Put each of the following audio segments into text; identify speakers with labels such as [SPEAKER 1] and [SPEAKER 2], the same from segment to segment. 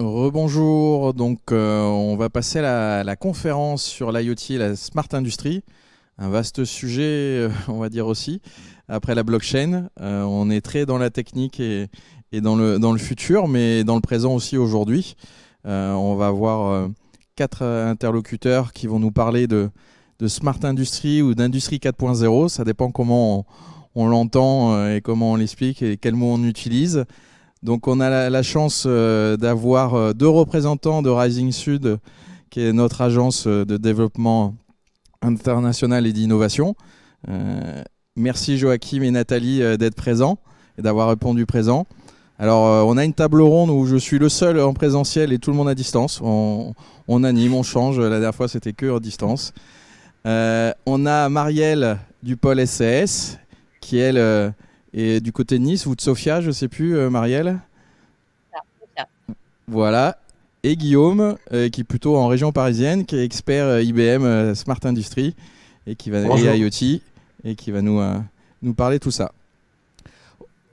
[SPEAKER 1] Rebonjour, donc on va passer à la conférence sur l'IoT et la Smart Industry, un vaste sujet on va dire aussi, après la blockchain. On est très dans la technique et dans le futur, mais dans le présent aussi aujourd'hui. On va avoir 4 interlocuteurs qui vont nous parler de Smart Industry ou d'Industrie 4.0, ça dépend comment on l'entend et comment on l'explique et quels mots on utilise. Donc on a la chance d'avoir 2 représentants de Rising Sud, qui est notre agence de développement international et d'innovation. Merci Joachim et Nathalie d'être présents et d'avoir répondu présent. Alors on a une table ronde où je suis le seul en présentiel et tout le monde à distance. On anime, on change. La dernière fois c'était que à distance. On a Marielle du pôle SCS qui elle est du côté de Nice ou de Sofia, je ne sais plus, Marielle. Voilà. Et Guillaume, qui est plutôt en région parisienne, qui est expert IBM Smart Industry et IoT, et qui va nous parler de tout ça.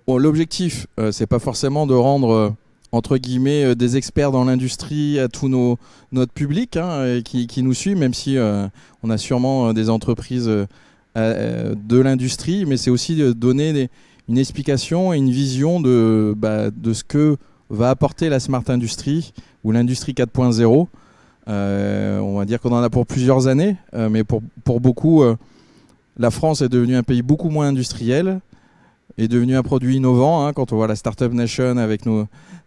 [SPEAKER 1] Bon, l'objectif, c'est pas forcément de rendre entre guillemets des experts dans l'industrie à tout notre public qui nous suit, même si on a sûrement des entreprises de l'industrie, mais c'est aussi de donner une explication et une vision de ce que va apporter la Smart Industry ou l'Industrie 4.0. On va dire qu'on en a pour plusieurs années, mais pour beaucoup, la France est devenue un pays beaucoup moins industriel, est devenu un produit innovant, quand on voit la Startup Nation avec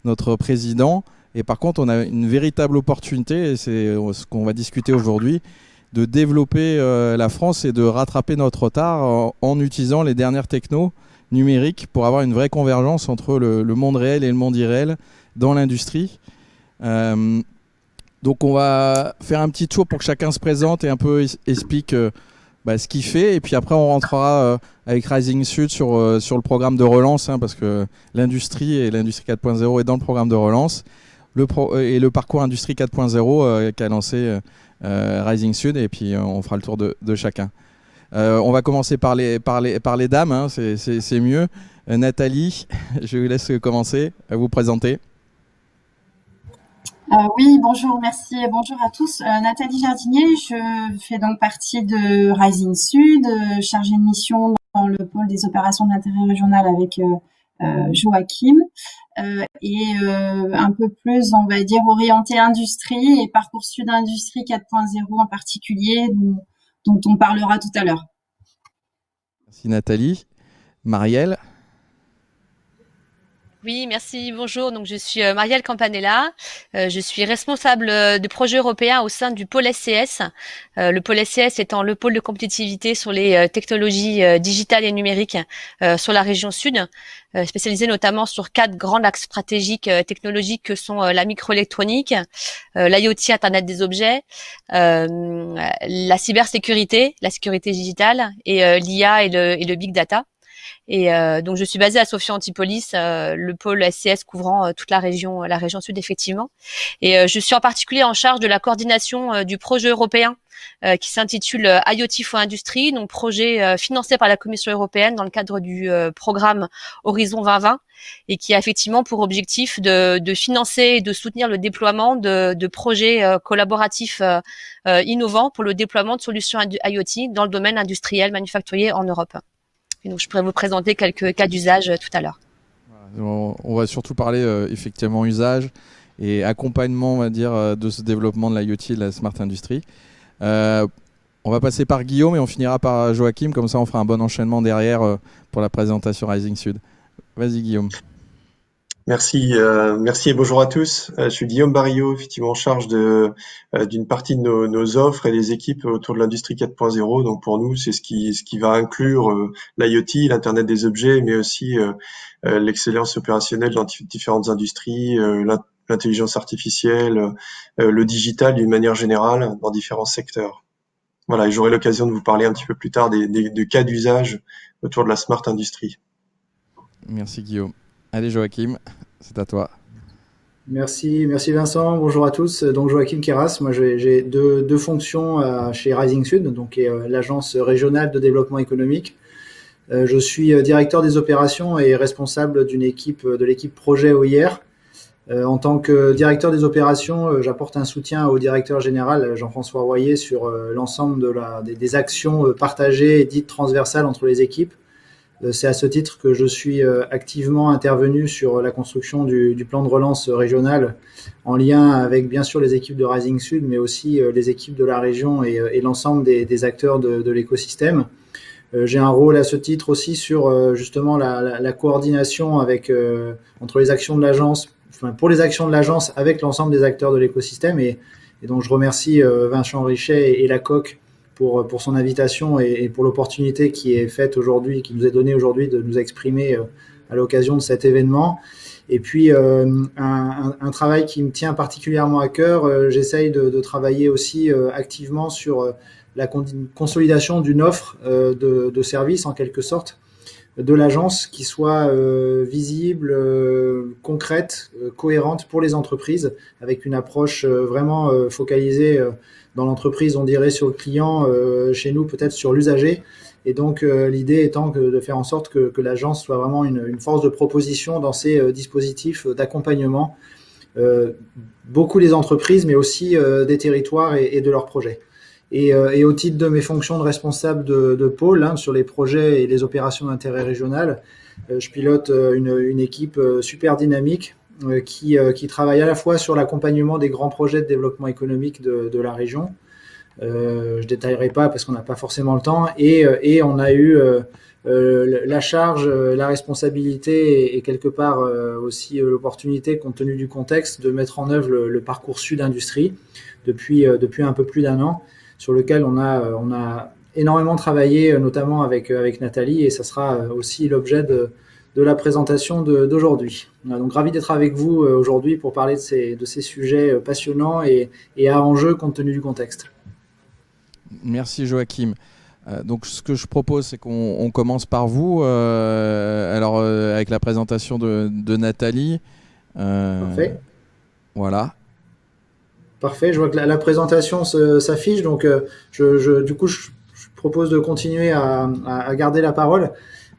[SPEAKER 1] notre président. Et par contre, on a une véritable opportunité, et c'est ce qu'on va discuter aujourd'hui, de développer la France et de rattraper notre retard en utilisant les dernières technos numériques pour avoir une vraie convergence entre le monde réel et le monde irréel dans l'industrie. Donc on va faire un petit tour pour que chacun se présente et un peu explique ce qu'il fait. Et puis après, on rentrera avec Rising Sud sur le programme de relance, parce que l'industrie et l'Industrie 4.0 est dans le programme de relance. Et le parcours Industrie 4.0 qu'a lancé Rising Sud. Et puis on fera le tour de chacun. On va commencer par les dames, c'est mieux. Nathalie, je vous laisse commencer à vous présenter.
[SPEAKER 2] Oui, bonjour, merci et bonjour à tous. Nathalie Jardinier, je fais donc partie de Rising Sud, chargée de mission dans le pôle des opérations d'intérêt régional avec Joachim, et un peu plus, on va dire, orientée industrie et parcours Sud Industrie 4.0 en particulier, dont on parlera tout à l'heure.
[SPEAKER 1] Merci Nathalie. Marielle.
[SPEAKER 3] Oui, merci, bonjour. Donc, je suis Marielle Campanella. Je suis responsable de projet européen au sein du pôle SCS. Le pôle SCS étant le pôle de compétitivité sur les technologies digitales et numériques sur la région sud, spécialisé notamment sur 4 grands axes stratégiques technologiques que sont la microélectronique, l'IoT, Internet des objets, la cybersécurité, la sécurité digitale et l'IA et le big data. Et donc je suis basée à Sophia Antipolis, le pôle SCS couvrant toute la région sud effectivement. Et je suis en particulier en charge de la coordination du projet européen qui s'intitule IoT for Industry, donc projet financé par la Commission européenne dans le cadre du programme Horizon 2020 et qui a effectivement pour objectif de financer et de soutenir le déploiement de projets collaboratifs innovants pour le déploiement de solutions IoT dans le domaine industriel manufacturier en Europe. Et donc, je pourrais vous présenter quelques cas d'usage tout à l'heure.
[SPEAKER 1] On va surtout parler effectivement usage et accompagnement, on va dire, de ce développement de l'IoT et de la Smart Industry. On va passer par Guillaume et on finira par Joachim, comme ça on fera un bon enchaînement derrière pour la présentation Rising Sud. Vas-y Guillaume.
[SPEAKER 4] Merci et bonjour à tous. Je suis Guillaume Barillot, effectivement en charge d'une partie de nos offres et des équipes autour de l'industrie 4.0. Donc pour nous, c'est ce qui va inclure l'IoT, l'Internet des objets, mais aussi l'excellence opérationnelle dans différentes industries, l'intelligence artificielle, le digital d'une manière générale dans différents secteurs. Voilà, et j'aurai l'occasion de vous parler un petit peu plus tard des cas d'usage autour de la Smart Industry.
[SPEAKER 1] Merci Guillaume. Allez Joachim, c'est à toi.
[SPEAKER 5] Merci Vincent, bonjour à tous. Donc Joachim Keras, moi j'ai deux fonctions chez Rising Sud, donc qui est l'agence régionale de développement économique. Je suis directeur des opérations et responsable de l'équipe projet OIR. En tant que directeur des opérations, j'apporte un soutien au directeur général Jean-François Royer sur l'ensemble des actions partagées et dites transversales entre les équipes. C'est à ce titre que je suis activement intervenu sur la construction du plan de relance régional en lien avec bien sûr les équipes de Rising Sud, mais aussi les équipes de la région et l'ensemble des acteurs de l'écosystème. J'ai un rôle à ce titre aussi sur justement la coordination entre les actions de l'agence, pour les actions de l'agence avec l'ensemble des acteurs de l'écosystème et donc je remercie Vincent Richet et la COC pour son invitation et pour l'opportunité qui est faite aujourd'hui, qui nous est donnée aujourd'hui de nous exprimer à l'occasion de cet événement. Et puis un travail qui me tient particulièrement à cœur, j'essaye de travailler aussi activement sur la consolidation d'une offre de services en quelque sorte de l'agence qui soit visible, concrète, cohérente pour les entreprises, avec une approche vraiment focalisée dans l'entreprise, on dirait sur le client, chez nous peut-être sur l'usager. Et donc l'idée étant de faire en sorte que l'agence soit vraiment une force de proposition dans ces dispositifs d'accompagnement, beaucoup des entreprises, mais aussi des territoires et de leurs projets. Et au titre de mes fonctions de responsable de pôle sur les projets et les opérations d'intérêt régional, je pilote une équipe super dynamique qui travaille à la fois sur l'accompagnement des grands projets de développement économique de la région. Je détaillerai pas parce qu'on n'a pas forcément le temps. Et on a eu la charge, la responsabilité et quelque part aussi l'opportunité, compte tenu du contexte, de mettre en œuvre le parcours Sud Industrie depuis un peu plus d'un an, sur lequel on a énormément travaillé, notamment avec Nathalie, et ça sera aussi l'objet de la présentation d'aujourd'hui. Donc ravi d'être avec vous aujourd'hui pour parler de ces sujets passionnants et à enjeu compte tenu du contexte.
[SPEAKER 1] Merci Joachim. Donc ce que je propose, c'est qu'on commence par vous, avec la présentation de Nathalie.
[SPEAKER 5] Parfait.
[SPEAKER 1] Voilà.
[SPEAKER 5] Parfait, je vois que la présentation s'affiche, donc du coup je propose de continuer à garder la parole.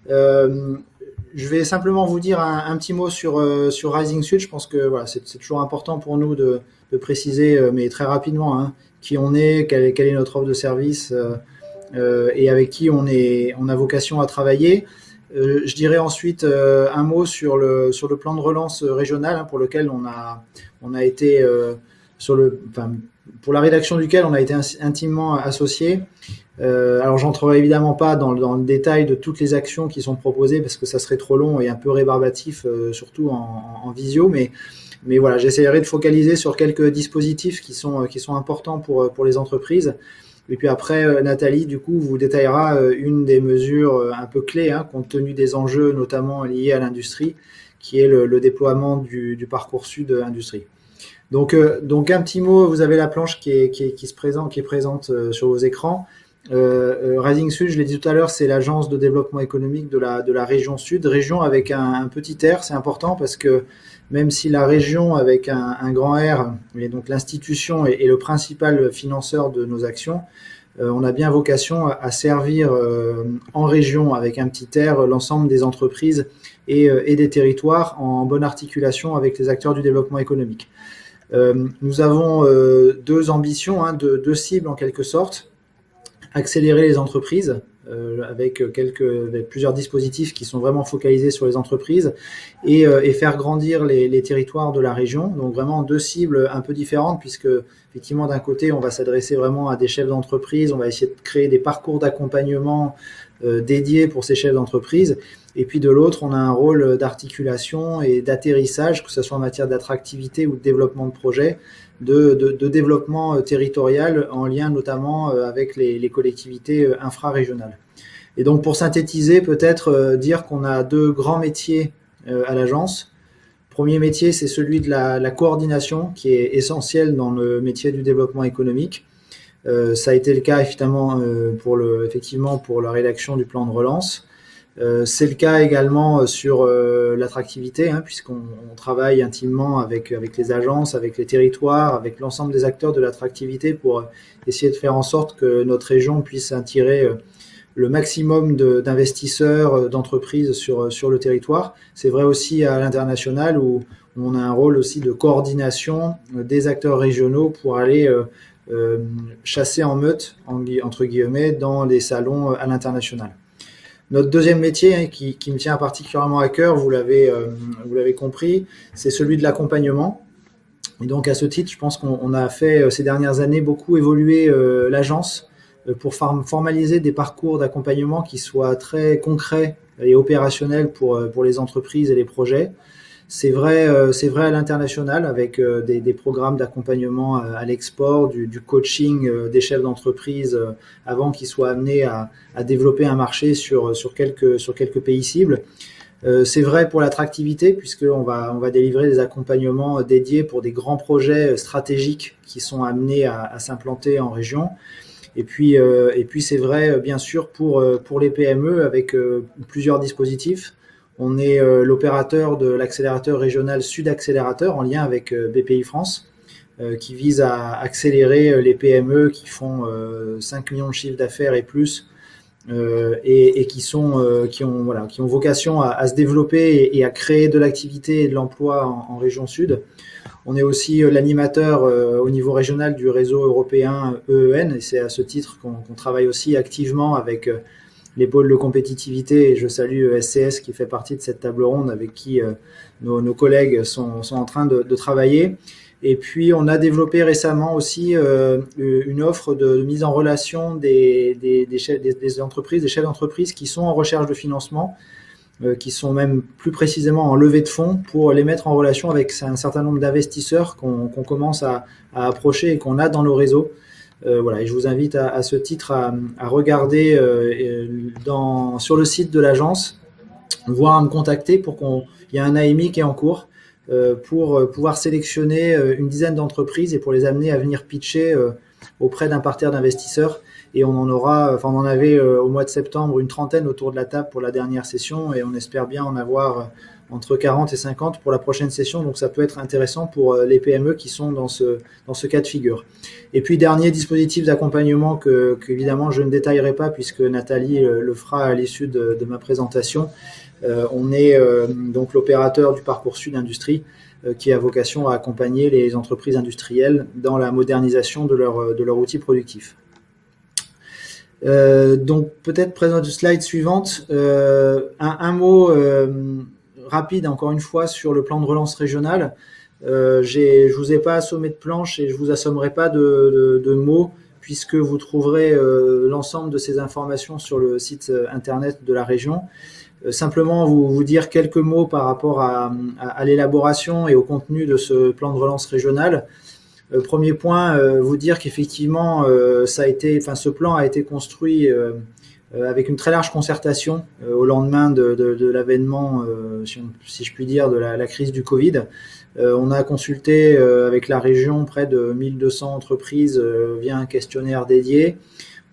[SPEAKER 5] Je vais simplement vous dire un petit mot sur Rising Sud. Je pense que voilà, c'est toujours important pour nous de préciser, mais très rapidement, qui on est, quelle est notre offre de service et avec qui on a vocation à travailler. Je dirais ensuite un mot sur le plan de relance régional pour lequel on a été pour la rédaction duquel on a été intimement associés. Alors j'entrerai évidemment pas dans le détail de toutes les actions qui sont proposées parce que ça serait trop long et un peu rébarbatif, surtout en visio, mais voilà, j'essaierai de focaliser sur quelques dispositifs qui sont importants pour les entreprises. Et puis après, Nathalie, du coup, vous détaillera une des mesures un peu clés, compte tenu des enjeux notamment liés à l'industrie, qui est le déploiement du parcours Sud Industrie. Donc un petit mot, vous avez la planche qui est présente sur vos écrans. Rising Sud, je l'ai dit tout à l'heure, c'est l'agence de développement économique de la région Sud, région avec un petit R, c'est important parce que même si la région avec un grand R, et donc l'institution est le principal financeur de nos actions, on a bien vocation à servir en région avec un petit R l'ensemble des entreprises et des territoires en bonne articulation avec les acteurs du développement économique. Nous avons deux ambitions, deux cibles en quelque sorte. Accélérer les entreprises avec plusieurs dispositifs qui sont vraiment focalisés sur les entreprises et faire grandir les territoires de la région. Donc vraiment deux cibles un peu différentes puisque effectivement d'un côté on va s'adresser vraiment à des chefs d'entreprise, on va essayer de créer des parcours d'accompagnement dédiés pour ces chefs d'entreprise. Et puis de l'autre, on a un rôle d'articulation et d'atterrissage, que ce soit en matière d'attractivité ou de développement de projet, de développement territorial en lien notamment avec les collectivités infrarégionales. Et donc pour synthétiser, peut-être dire qu'on a deux grands métiers à l'agence. Premier métier, c'est celui de la coordination qui est essentiel dans le métier du développement économique. Ça a été le cas évidemment effectivement pour la rédaction du plan de relance. C'est le cas également sur l'attractivité, puisqu'on travaille intimement avec les agences, avec les territoires, avec l'ensemble des acteurs de l'attractivité pour essayer de faire en sorte que notre région puisse attirer le maximum d'investisseurs, d'entreprises sur le territoire. C'est vrai aussi à l'international où on a un rôle aussi de coordination des acteurs régionaux pour aller chasser en meute, entre guillemets, dans les salons à l'international. Notre deuxième métier, qui me tient particulièrement à cœur, vous l'avez compris, c'est celui de l'accompagnement. Et donc à ce titre, je pense qu'on a fait ces dernières années beaucoup évoluer l'agence pour formaliser des parcours d'accompagnement qui soient très concrets et opérationnels pour les entreprises et les projets. C'est vrai à l'international avec des programmes d'accompagnement à l'export, du coaching des chefs d'entreprise avant qu'ils soient amenés à développer un marché sur quelques pays cibles. C'est vrai pour l'attractivité puisqu'on va délivrer des accompagnements dédiés pour des grands projets stratégiques qui sont amenés à s'implanter en région. Et puis c'est vrai bien sûr pour les PME avec plusieurs dispositifs. On est l'opérateur de l'accélérateur régional Sud Accélérateur en lien avec BPI France qui vise à accélérer les PME qui font 5 millions de chiffres d'affaires et plus et qui ont vocation à se développer et à créer de l'activité et de l'emploi en région Sud. On est aussi l'animateur au niveau régional du réseau européen EEN et c'est à ce titre qu'on travaille aussi activement avec les pôles de compétitivité et je salue SCS qui fait partie de cette table ronde avec qui nos collègues sont en train de travailler. Et puis on a développé récemment aussi une offre de mise en relation des entreprises, des chefs d'entreprise qui sont en recherche de financement, qui sont même plus précisément en levée de fonds pour les mettre en relation avec un certain nombre d'investisseurs qu'on commence à approcher et qu'on a dans nos réseaux. Et je vous invite à ce titre à regarder sur le site de l'agence, voire à me contacter il y a un AMI qui est en cours pour pouvoir sélectionner une dizaine d'entreprises et pour les amener à venir pitcher auprès d'un parterre d'investisseurs. Et on en avait au mois de septembre une trentaine autour de la table pour la dernière session et on espère bien en avoir entre 40 et 50 pour la prochaine session. Donc ça peut être intéressant pour les PME qui sont dans ce cas de figure. Et puis dernier dispositif d'accompagnement que évidemment je ne détaillerai pas puisque Nathalie le fera à l'issue de ma présentation. On est donc l'opérateur du parcours Sud Industrie qui a vocation à accompagner les entreprises industrielles dans la modernisation de leur outil productif. Donc peut-être présente slide suivante, un mot rapide encore une fois sur le plan de relance régional. Je vous ai pas assommé de planche et je vous assommerai pas de mots puisque vous trouverez l'ensemble de ces informations sur le site internet de la région. Simplement vous dire quelques mots par rapport à l'élaboration et au contenu de ce plan de relance régional. Premier point, vous dire qu'effectivement, ce plan a été construit avec une très large concertation au lendemain de l'avènement, si je puis dire, de la crise du Covid. On a consulté avec la région près de 1200 entreprises via un questionnaire dédié.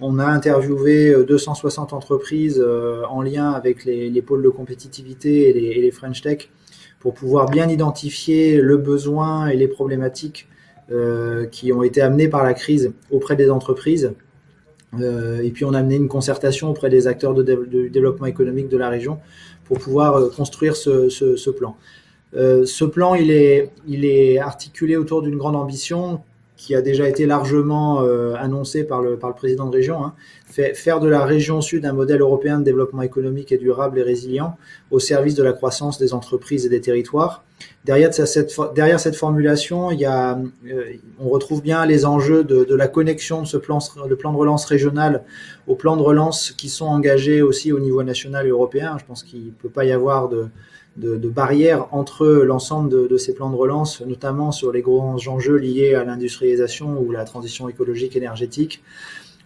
[SPEAKER 5] On a interviewé 260 entreprises en lien avec les pôles de compétitivité et les French Tech pour pouvoir bien identifier le besoin et les problématiques qui ont été amenés par la crise auprès des entreprises. Et puis on a amené une concertation auprès des acteurs du développement économique de la région pour pouvoir construire ce plan. Ce plan, il est articulé autour d'une grande ambition qui a déjà été largement annoncée par le président de région, faire de la région Sud un modèle européen de développement économique et durable et résilient au service de la croissance des entreprises et des territoires. Derrière cette formulation, on retrouve bien les enjeux de la connexion de ce plan de relance régional aux plans de relance qui sont engagés aussi au niveau national et européen. Je pense qu'il ne peut pas y avoir de barrières entre l'ensemble de ces plans de relance, notamment sur les grands enjeux liés à l'industrialisation ou la transition écologique énergétique.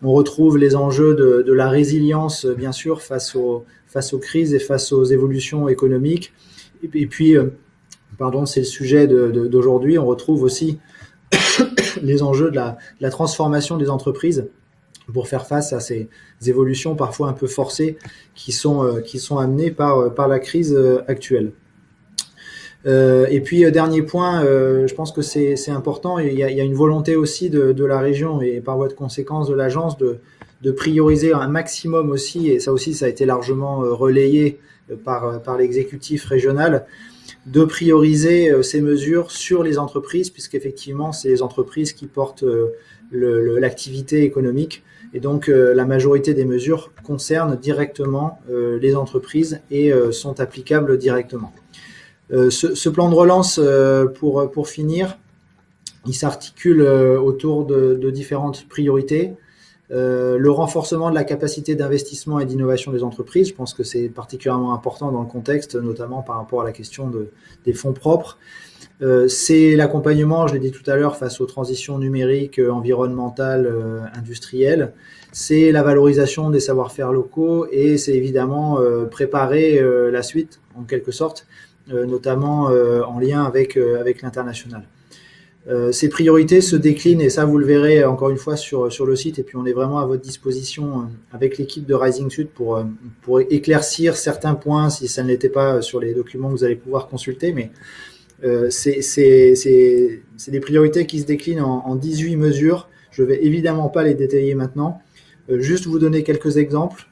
[SPEAKER 5] On retrouve les enjeux de la résilience, bien sûr, face aux crises et face aux évolutions économiques. Et puis, c'est le sujet d'aujourd'hui, on retrouve aussi les enjeux de la transformation des entreprises pour faire face à ces évolutions parfois un peu forcées qui sont amenées par la crise actuelle. Et puis dernier point, je pense que c'est important, il y a une volonté aussi de la région et par voie de conséquence de l'agence de de prioriser un maximum aussi, et ça aussi ça a été largement relayé par l'exécutif régional, de prioriser ces mesures sur les entreprises, puisqu'effectivement c'est les entreprises qui portent l'activité économique, et donc la majorité des mesures concernent directement les entreprises et sont applicables directement. Ce plan de relance, pour finir, il s'articule autour de différentes priorités. Le renforcement de la capacité d'investissement et d'innovation des entreprises, je pense que c'est particulièrement important dans le contexte, notamment par rapport à la question des fonds propres. C'est l'accompagnement, je l'ai dit tout à l'heure, face aux transitions numériques, environnementales, industrielles. C'est la valorisation des savoir-faire locaux et c'est évidemment préparer la suite, en quelque sorte, notamment en lien avec l'international. Ces priorités se déclinent, et ça vous le verrez encore une fois sur le site, et puis on est vraiment à votre disposition avec l'équipe de Rising Sud pour éclaircir certains points si ça ne l'était pas sur les documents que vous allez pouvoir consulter, mais c'est des priorités qui se déclinent en 18 mesures. Je ne vais évidemment pas les détailler maintenant. Juste vous donner quelques exemples.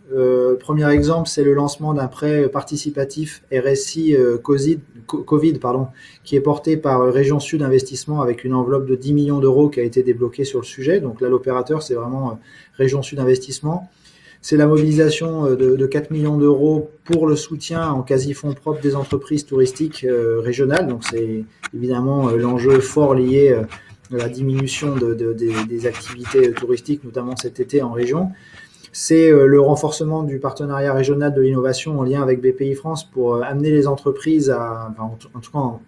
[SPEAKER 5] Premier exemple, c'est le lancement d'un prêt participatif RSI Covid, qui est porté par Région Sud Investissement avec une enveloppe de 10 millions d'euros qui a été débloquée sur le sujet. Donc là, l'opérateur, c'est vraiment Région Sud Investissement. C'est la mobilisation de 4 millions d'euros pour le soutien en quasi-fonds propres des entreprises touristiques régionales. Donc c'est évidemment l'enjeu fort lié à la diminution des activités touristiques, notamment cet été en région. C'est le renforcement du partenariat régional de l'innovation en lien avec BPI France pour amener les entreprises en tout cas,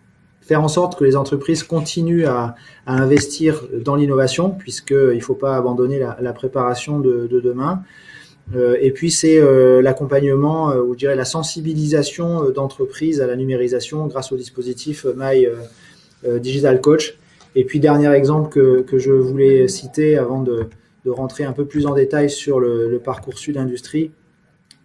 [SPEAKER 5] faire en sorte que les entreprises continuent à investir dans l'innovation, puisqu'il ne faut pas abandonner la préparation de demain. Et puis c'est l'accompagnement, ou je dirais la sensibilisation d'entreprises à la numérisation grâce au dispositif My Digital Coach. Et puis dernier exemple que je voulais citer avant de rentrer un peu plus en détail sur le parcours Sud Industrie,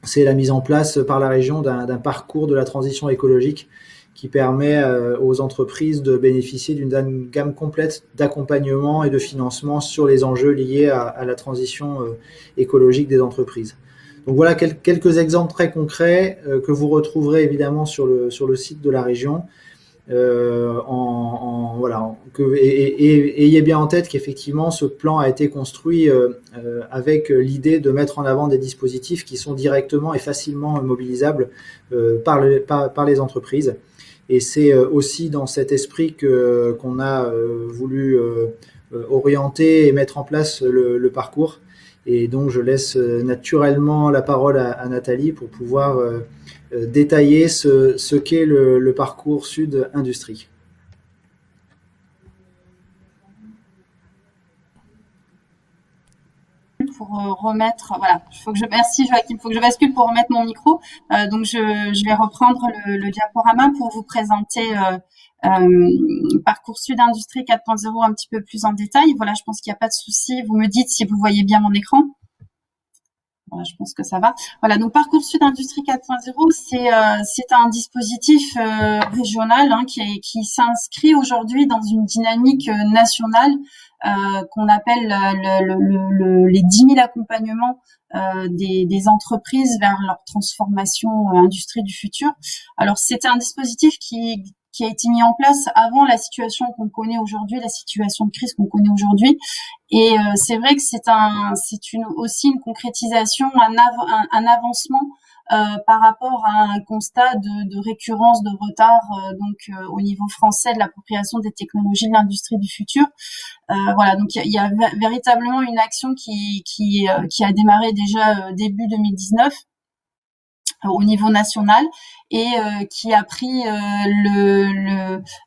[SPEAKER 5] c'est la mise en place par la région d'un parcours de la transition écologique qui permet aux entreprises de bénéficier d'une gamme complète d'accompagnement et de financement sur les enjeux liés à la transition écologique des entreprises. Donc voilà quelques exemples très concrets que vous retrouverez évidemment sur le site de la région. Ayez bien en tête qu'effectivement ce plan a été construit avec l'idée de mettre en avant des dispositifs qui sont directement et facilement mobilisables par les entreprises. Et c'est aussi dans cet esprit qu'on a voulu orienter et mettre en place le parcours. Et donc je laisse naturellement la parole à Nathalie pour pouvoir détailler ce qu'est le parcours Sud Industrie.
[SPEAKER 2] Pour remettre, voilà, merci Joachim, il faut que je bascule pour remettre mon micro. Donc je vais reprendre le diaporama pour vous présenter Parcours Sud Industrie 4.0 un petit peu plus en détail. Voilà, je pense qu'il n'y a pas de souci. Vous me dites si vous voyez bien mon écran. Voilà, je pense que ça va. Voilà, donc Parcours Sud Industrie 4.0, c'est un dispositif régional qui s'inscrit aujourd'hui dans une dynamique nationale qu'on appelle les 10 000 accompagnements des entreprises vers leur transformation industrie du futur. Alors, c'était un dispositif qui a été mis en place avant la situation qu'on connaît aujourd'hui, la situation de crise qu'on connaît aujourd'hui. Et c'est vrai que c'est aussi une concrétisation, un avancement par rapport à un constat de récurrence, de retard au niveau français de l'appropriation des technologies de l'industrie du futur. Voilà, donc il y a véritablement une action qui a démarré déjà début 2019 au niveau national et qui a pris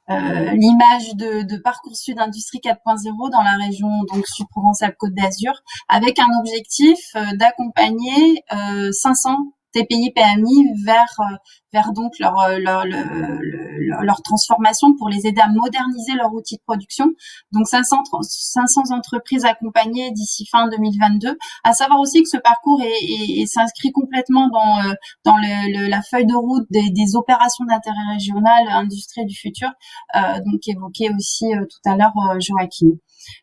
[SPEAKER 2] l'image de Parcoursup Industrie 4.0 dans la région donc Sud-Provence-Alpes-Côte d'Azur avec un objectif d'accompagner 500 TPI PMI vers donc leur transformation pour les aider à moderniser leur outil de production. Donc 500 entreprises accompagnées d'ici fin 2022. À savoir aussi que ce parcours s'inscrit complètement dans la feuille de route des opérations d'intérêt régional industrie du futur, donc évoqué aussi tout à l'heure Joachim.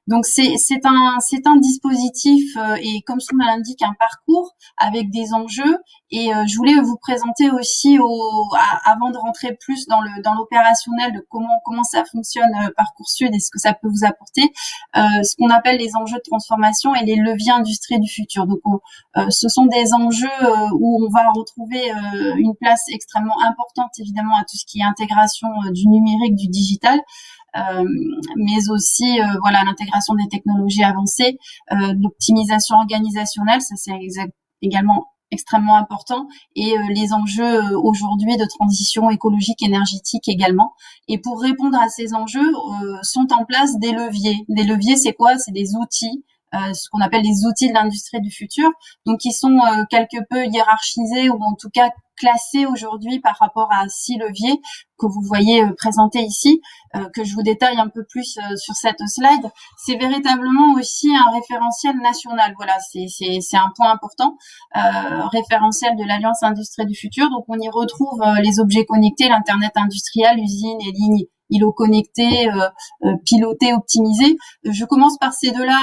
[SPEAKER 2] Donc c'est un dispositif et comme son nom l'indique, un parcours avec des enjeux. Et je voulais vous présenter aussi avant de rentrer plus dans l'opérationnel de comment ça fonctionne Parcoursup et ce que ça peut vous apporter, ce qu'on appelle les enjeux de transformation et les leviers industrie du futur. Donc ce sont des enjeux où on va retrouver une place extrêmement importante évidemment à tout ce qui est intégration du numérique, du digital. Mais aussi voilà, l'intégration des technologies avancées, l'optimisation organisationnelle, ça c'est également extrêmement important, et les enjeux aujourd'hui de transition écologique, énergétique également. Et pour répondre à ces enjeux, sont en place des leviers. Des leviers, c'est quoi? C'est des outils, ce qu'on appelle les outils de l'industrie du futur, donc qui sont quelque peu hiérarchisés ou en tout cas classés aujourd'hui par rapport à 6 leviers que vous voyez présentés ici, que je vous détaille un peu plus sur cette slide. C'est véritablement aussi un référentiel national. Voilà, c'est un point important, référentiel de l'Alliance Industrie du Futur. Donc on y retrouve les objets connectés, l'internet industriel, usines et lignes îlots connectés, pilotés, optimisés. Je commence par ces deux-là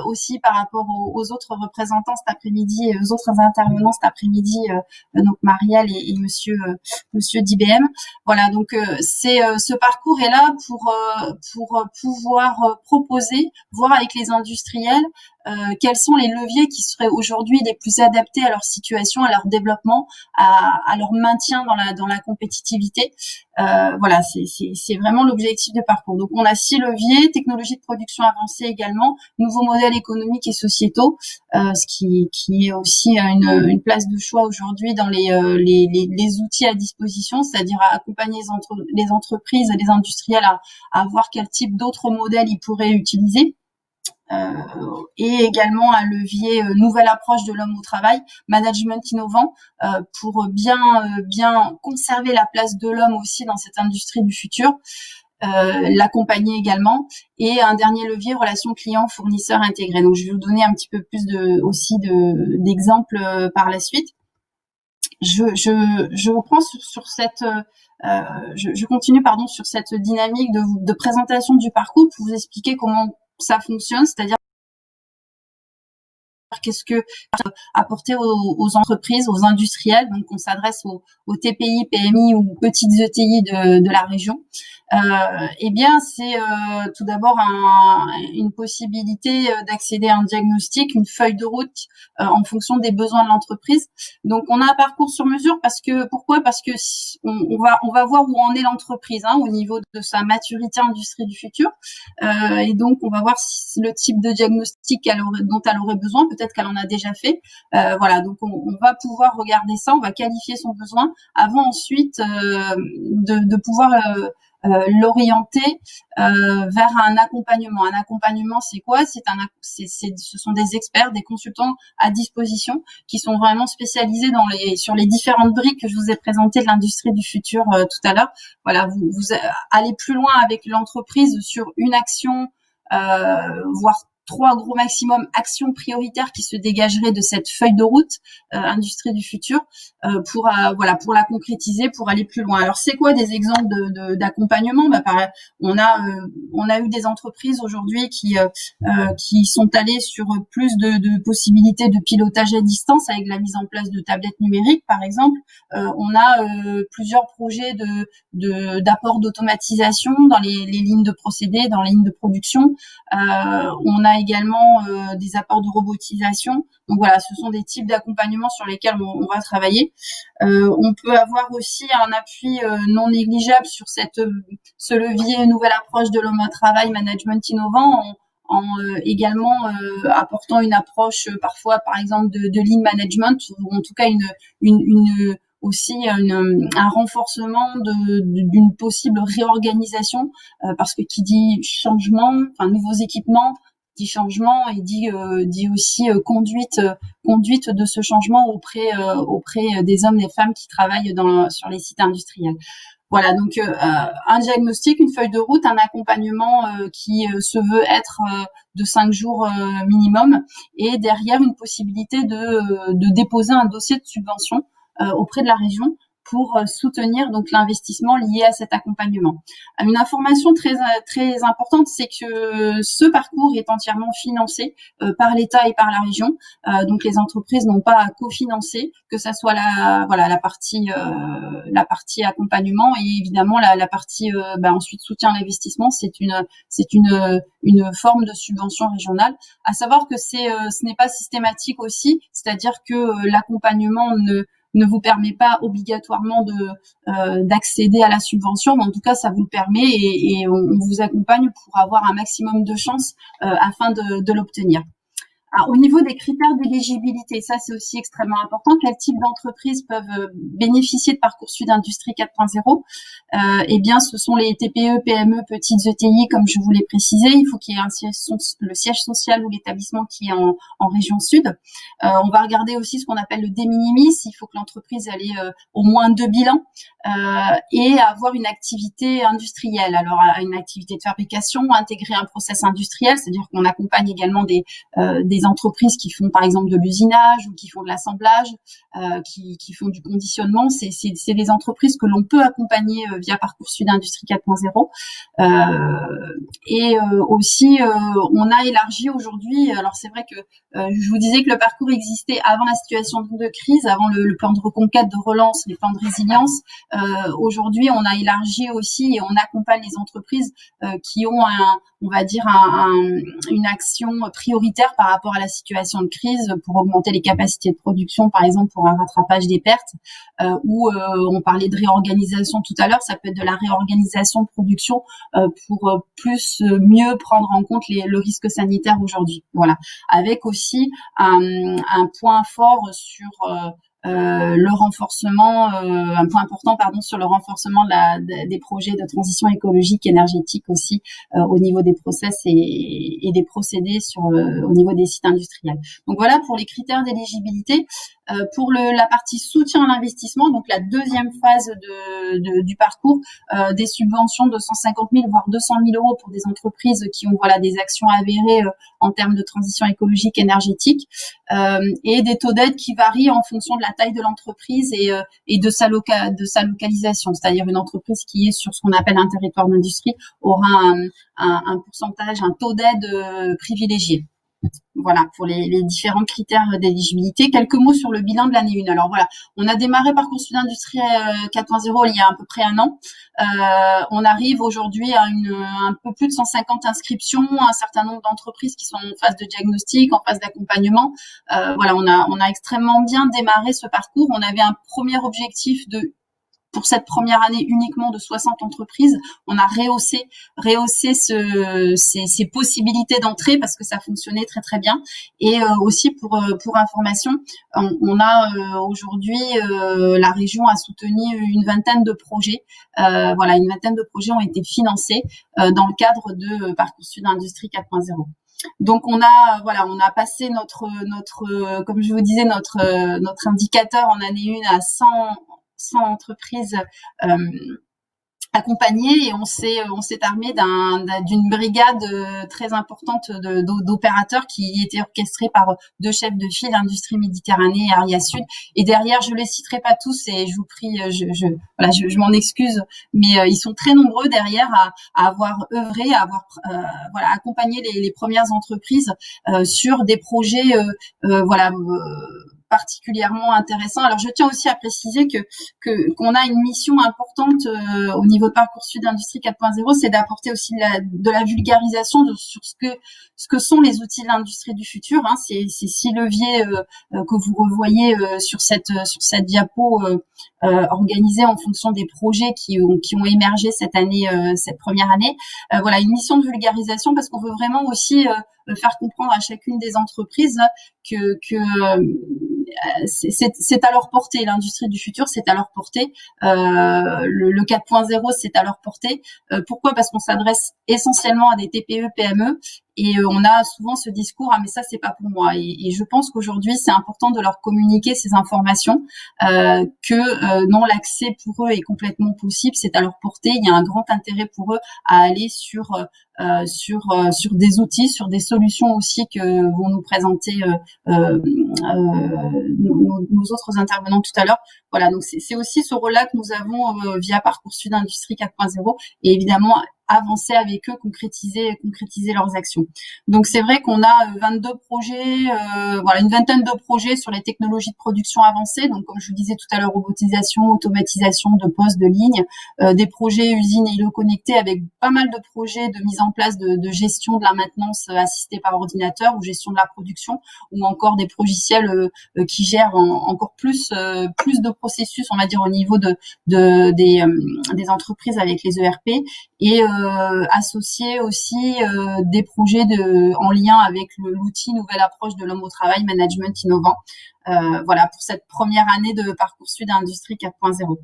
[SPEAKER 2] aussi par rapport aux autres représentants cet après-midi, aux autres intervenants cet après-midi, donc Marielle et monsieur d'IBM. Voilà, donc ce parcours est là pour pouvoir proposer, voir avec les industriels quels sont les leviers qui seraient aujourd'hui les plus adaptés à leur situation, à leur développement, à leur maintien dans la compétitivité. Voilà, c'est vraiment l'objectif de parcours. Donc on a 6 leviers: technologie de production avancée également, nouveaux modèles économiques et sociétaux, ce qui est aussi une place de choix aujourd'hui dans les outils à disposition, c'est-à-dire à accompagner les entreprises et les industriels à voir quel type d'autres modèles ils pourraient utiliser. Et également un levier nouvelle approche de l'homme au travail, management innovant, pour bien conserver la place de l'homme aussi dans cette industrie du futur, l'accompagner également. Et un dernier levier, relations clients fournisseurs intégrés. Donc je vais vous donner un petit peu plus d'exemples par la suite. Je reprends sur cette je continue sur cette dynamique de présentation du parcours pour vous expliquer comment ça fonctionne, c'est-à-dire qu'est-ce que apporter aux entreprises, aux industriels. Donc on s'adresse aux TPI, PMI ou petites ETI de la région. Eh bien c'est tout d'abord une possibilité d'accéder à un diagnostic, une feuille de route en fonction des besoins de l'entreprise. Donc on a un parcours sur mesure pourquoi? Parce que on va voir où en est l'entreprise au niveau de sa maturité industrie du futur, et donc on va voir si le type de diagnostic dont elle aurait besoin, peut-être qu'elle en a déjà fait. Voilà, donc on va pouvoir regarder ça, on va qualifier son besoin avant ensuite de pouvoir l'orienter vers un accompagnement. Un accompagnement, c'est quoi? Ce sont des experts, des consultants à disposition qui sont vraiment spécialisés sur les différentes briques que je vous ai présentées de l'industrie du futur tout à l'heure. Voilà, vous allez plus loin avec l'entreprise sur une action, voire 3 gros maximum actions prioritaires qui se dégageraient de cette feuille de route industrie du futur pour la concrétiser, pour aller plus loin. Alors c'est quoi des exemples d'accompagnement? On a eu des entreprises aujourd'hui qui sont allées sur plus de possibilités de pilotage à distance avec la mise en place de tablettes numériques par exemple. On a plusieurs projets d'apport d'automatisation dans les lignes de procédés, dans les lignes de production. On a également des apports de robotisation. Donc voilà, ce sont des types d'accompagnement sur lesquels on va travailler. On peut avoir aussi un appui non négligeable sur ce levier nouvelle approche de l'homme au travail, management innovant, en également apportant une approche parfois, par exemple, de lean management, ou en tout cas un renforcement d'une possible réorganisation, parce que qui dit changement, nouveaux équipements, dit changement et dit aussi conduite de ce changement auprès des hommes et des femmes qui travaillent sur les sites industriels. Voilà, donc un diagnostic, une feuille de route, un accompagnement qui se veut être de 5 jours minimum, et derrière une possibilité de déposer un dossier de subvention auprès de la région pour soutenir donc l'investissement lié à cet accompagnement. Une information très très importante, c'est que ce parcours est entièrement financé par l'État et par la région. Donc les entreprises n'ont pas à cofinancer, que ça soit la partie accompagnement et évidemment la partie ensuite soutien à l'investissement, c'est une forme de subvention régionale. À savoir que ce n'est pas systématique aussi, c'est-à-dire que l'accompagnement ne vous permet pas obligatoirement d'accéder à la subvention, mais en tout cas ça vous le permet et on vous accompagne pour avoir un maximum de chances afin de l'obtenir. Alors, au niveau des critères d'éligibilité, ça c'est aussi extrêmement important. Quel type d'entreprises peuvent bénéficier de Parcoursup Industrie 4.0 Eh bien, ce sont les TPE, PME, petites ETI, comme je vous l'ai précisé. Il faut qu'il y ait le siège social ou l'établissement qui est en région sud. On va regarder aussi ce qu'on appelle le de minimis. Il faut que l'entreprise ait au moins 2 bilans et avoir une activité industrielle. Alors, une activité de fabrication, intégrer un process industriel, c'est-à-dire qu'on accompagne également des entreprises qui font par exemple de l'usinage ou qui font de l'assemblage, qui font du conditionnement. C'est des entreprises que l'on peut accompagner via Parcoursup Industrie 4.0. Aussi, on a élargi aujourd'hui. Alors c'est vrai que je vous disais que le parcours existait avant la situation de crise, avant le plan de reconquête, de relance, les plans de résilience. Aujourd'hui, on a élargi aussi et on accompagne les entreprises qui ont une action prioritaire par rapport à la situation de crise pour augmenter les capacités de production, par exemple pour un rattrapage des pertes, ou on parlait de réorganisation tout à l'heure, ça peut être de la réorganisation de production pour mieux prendre en compte le risque sanitaire aujourd'hui. Voilà, avec aussi un point fort sur le renforcement, un point important sur le renforcement des projets de transition écologique, énergétique aussi au niveau des process et des procédés au niveau des sites industriels. Donc voilà pour les critères d'éligibilité. Pour la partie soutien à l'investissement, donc la deuxième phase du parcours, des subventions de 150 000 voire 200 000 euros pour des entreprises qui ont des actions avérées en termes de transition écologique énergétique, et des taux d'aide qui varient en fonction de la taille de l'entreprise et de sa localisation. C'est-à-dire une entreprise qui est sur ce qu'on appelle un territoire d'industrie aura un pourcentage, un taux d'aide privilégié. Voilà, pour les différents critères d'éligibilité. Quelques mots sur le bilan de l'année 1. Alors voilà, on a démarré Parcoursup Industrie 4.0 il y a à peu près 1 an. On arrive aujourd'hui à un peu plus de 150 inscriptions, un certain nombre d'entreprises qui sont en phase de diagnostic, en phase d'accompagnement. Voilà, on a extrêmement bien démarré ce parcours. On avait un premier objectif pour cette première année uniquement de 60 entreprises. On a rehaussé ces possibilités d'entrée parce que ça fonctionnait très très bien. Et aussi pour information, on a aujourd'hui la région a soutenu une vingtaine de projets. Une vingtaine de projets ont été financés dans le cadre de Parcoursup Industrie 4.0. Donc on a passé notre comme je vous disais notre indicateur en année 1 à 100 entreprises accompagnées et on s'est armé d'une brigade très importante d'opérateurs qui étaient orchestrés par 2 chefs de file, Industrie Méditerranée et Aria Sud. Et derrière, je les citerai pas tous et je vous prie, je m'en excuse, mais ils sont très nombreux derrière à avoir œuvré, à avoir accompagné les premières entreprises sur des projets particulièrement intéressant. Alors, je tiens aussi à préciser qu'on a une mission importante au niveau de Parcoursup Industrie 4.0, c'est d'apporter aussi de la vulgarisation sur ce que sont les outils de l'industrie du futur. Hein. Ces 6 leviers que vous revoyez sur cette diapo organisée en fonction des projets qui ont émergé cette année, cette première année. Une mission de vulgarisation parce qu'on veut vraiment aussi faire comprendre à chacune des entreprises que c'est à leur portée. L'industrie du futur, c'est à leur portée. Le 4.0, c'est à leur portée. Pourquoi ? Parce qu'on s'adresse essentiellement à des TPE, PME. Et on a souvent ce discours, mais ça c'est pas pour moi. Et je pense qu'aujourd'hui c'est important de leur communiquer ces informations, que non, l'accès pour eux est complètement possible, c'est à leur portée. Il y a un grand intérêt pour eux à aller sur sur des outils, sur des solutions aussi que vont nous présenter nos autres intervenants tout à l'heure. Voilà, donc c'est aussi ce rôle-là que nous avons via Parcoursup Industrie 4.0 et évidemment avancer avec eux, concrétiser leurs actions. Donc c'est vrai qu'on a 22 projets, voilà, une vingtaine de projets sur les technologies de production avancées. Donc comme je vous disais tout à l'heure, robotisation, automatisation de postes, de lignes, des projets usines et îlots connectés avec pas mal de projets de mise en place de gestion de la maintenance assistée par ordinateur ou gestion de la production, ou encore des logiciels qui gèrent encore plus de processus, on va dire au niveau des entreprises avec les ERP, et associer aussi des projets en lien avec l'outil Nouvelle approche de l'homme au travail, management innovant. Voilà pour cette première année de Parcoursup d'Industrie 4.0.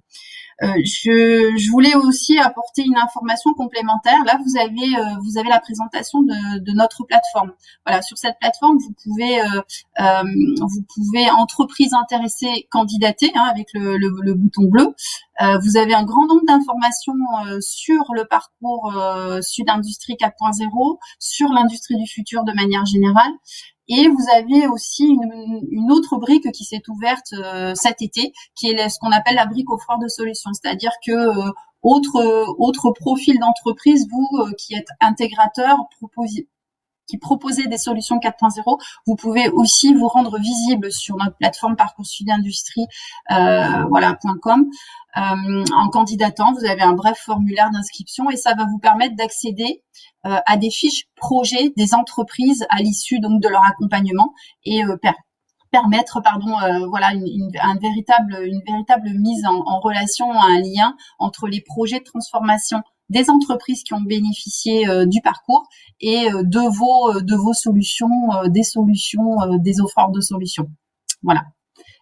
[SPEAKER 2] Je voulais aussi apporter une information complémentaire. Là, vous avez la présentation de notre plateforme. Voilà, sur cette plateforme, vous pouvez entreprises intéressées candidater avec le bouton bleu. Vous avez un grand nombre d'informations sur le parcours Sud Industrie 4.0, sur l'industrie du futur de manière générale. Et vous avez aussi une autre brique qui s'est ouverte cet été, qui est ce qu'on appelle la brique offreur de solutions. C'est-à-dire que autre profil d'entreprise, vous qui êtes intégrateur, qui proposez des solutions 4.0, vous pouvez aussi vous rendre visible sur notre plateforme Parcoursup Industrie, .com. En candidatant, vous avez un bref formulaire d'inscription et ça va vous permettre d'accéder à des fiches projets des entreprises à l'issue donc de leur accompagnement et permettre une véritable mise en relation, un lien entre les projets de transformation des entreprises qui ont bénéficié du parcours et de vos solutions, des offres de solutions. Voilà.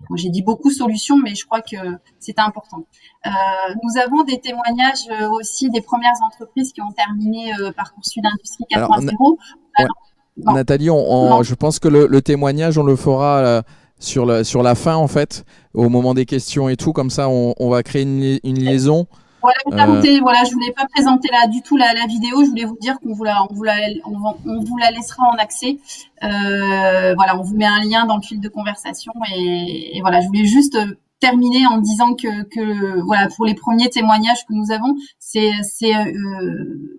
[SPEAKER 2] Moi, j'ai dit beaucoup solutions, mais je crois que c'était important. Nous avons des témoignages aussi des premières entreprises qui ont terminé Parcoursup d'Industrie 4.0.
[SPEAKER 1] Nathalie, je pense que le témoignage, on le fera sur la fin, en fait, au moment des questions et tout. Comme ça, on va créer une liaison.
[SPEAKER 2] Voilà, je voulais pas présenter du tout la vidéo. Je voulais vous dire qu'on vous la laissera en accès. Voilà, on vous met un lien dans le fil de conversation et voilà, je voulais juste terminer en disant que voilà, pour les premiers témoignages que nous avons,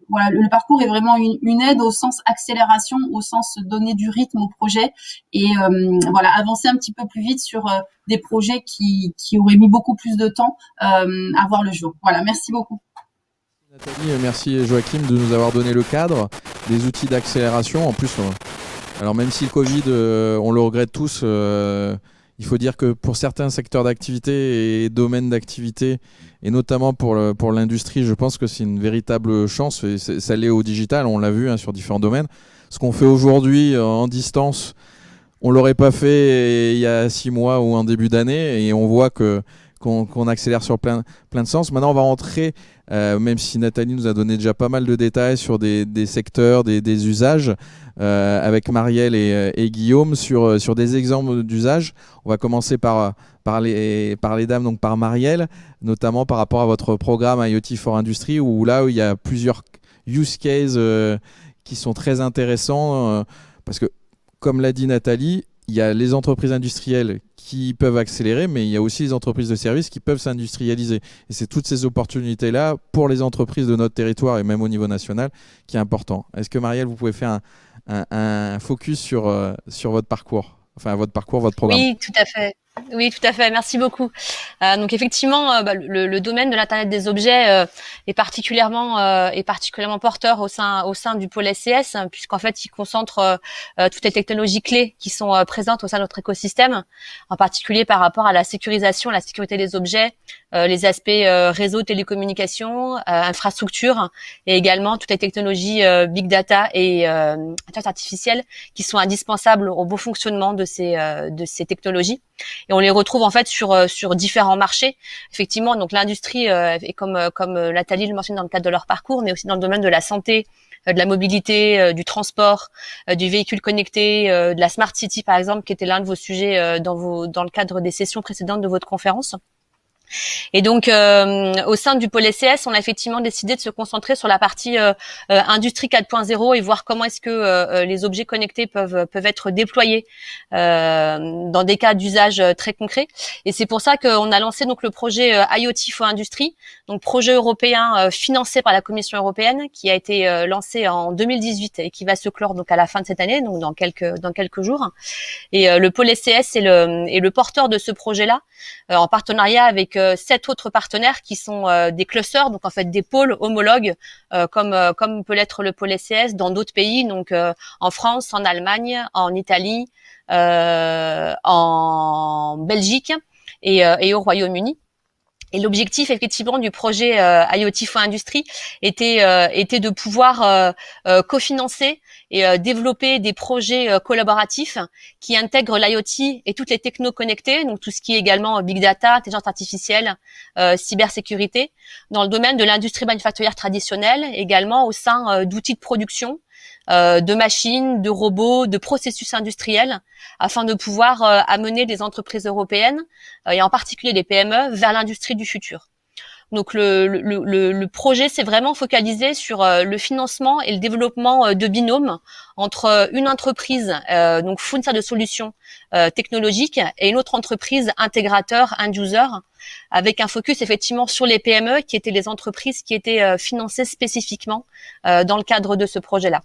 [SPEAKER 2] voilà, le parcours est vraiment une aide au sens accélération, au sens donner du rythme au projet et voilà, avancer un petit peu plus vite sur des projets qui auraient mis beaucoup plus de temps à voir le jour. Voilà, merci beaucoup.
[SPEAKER 1] Nathalie, merci Joachim de nous avoir donné le cadre des outils d'accélération. En plus, alors même si le Covid, on le regrette tous, il faut dire que pour certains secteurs d'activité et domaines d'activité, et notamment pour l'industrie, je pense que c'est une véritable chance. Et ça l'est au digital, on l'a vu sur différents domaines. Ce qu'on fait aujourd'hui en distance, on ne l'aurait pas fait il y a 6 mois ou en début d'année. Et on voit qu'on accélère sur plein de sens. Maintenant, on va rentrer, même si Nathalie nous a donné déjà pas mal de détails sur des secteurs, des usages, avec Marielle et Guillaume sur des exemples d'usage. On va commencer par les dames, donc par Marielle, notamment par rapport à votre programme IoT for Industry, où il y a plusieurs use cases qui sont très intéressants, parce que, comme l'a dit Nathalie, il y a les entreprises industrielles qui peuvent accélérer, mais il y a aussi les entreprises de services qui peuvent s'industrialiser. Et c'est toutes ces opportunités-là pour les entreprises de notre territoire et même au niveau national qui est important. Est-ce que Marielle, vous pouvez faire un focus sur votre parcours, enfin votre programme?
[SPEAKER 3] Oui, tout à fait. Oui, tout à fait. Merci beaucoup. Donc effectivement, le domaine de l'Internet des objets est particulièrement porteur au sein du pôle SCS, puisqu'en fait, il concentre toutes les technologies clés qui sont présentes au sein de notre écosystème, en particulier par rapport à la sécurisation, la sécurité des objets, les aspects réseau, télécommunications, infrastructure, et également toutes les technologies big data et intelligence artificielle qui sont indispensables au bon fonctionnement de ces technologies. Et on les retrouve en fait sur différents marchés. Effectivement, donc l'industrie est comme Nathalie le mentionne dans le cadre de leur parcours, mais aussi dans le domaine de la santé, de la mobilité, du transport, du véhicule connecté, de la smart city par exemple, qui était l'un de vos sujets dans le cadre des sessions précédentes de votre conférence. Et donc, au sein du pôle SCS, on a effectivement décidé de se concentrer sur la partie industrie 4.0 et voir comment est-ce que les objets connectés peuvent être déployés dans des cas d'usage très concrets. Et c'est pour ça qu'on a lancé donc le projet IoT for Industry, donc projet européen financé par la Commission européenne, qui a été lancé en 2018 et qui va se clore donc à la fin de cette année, donc dans quelques jours. Et le pôle SCS est le porteur de ce projet-là, en partenariat avec 7 autres partenaires qui sont des clusters, donc en fait des pôles homologues, comme peut l'être le pôle SCS dans d'autres pays, donc en France, en Allemagne, en Italie, en Belgique et au Royaume-Uni. Et l'objectif effectivement du projet IoT for Industry était de pouvoir cofinancer et développer des projets collaboratifs qui intègrent l'IoT et toutes les technos connectées, donc tout ce qui est également big data, intelligence artificielle, cybersécurité, dans le domaine de l'industrie manufacturière traditionnelle, également au sein d'outils de production, de machines, de robots, de processus industriels, afin de pouvoir amener des entreprises européennes, et en particulier les PME, vers l'industrie du futur. Donc le projet s'est vraiment focalisé sur le financement et le développement de binômes entre une entreprise donc fournisseur de solutions technologiques et une autre entreprise intégrateur end-user, avec un focus effectivement sur les PME qui étaient les entreprises qui étaient financées spécifiquement dans le cadre de ce projet-là.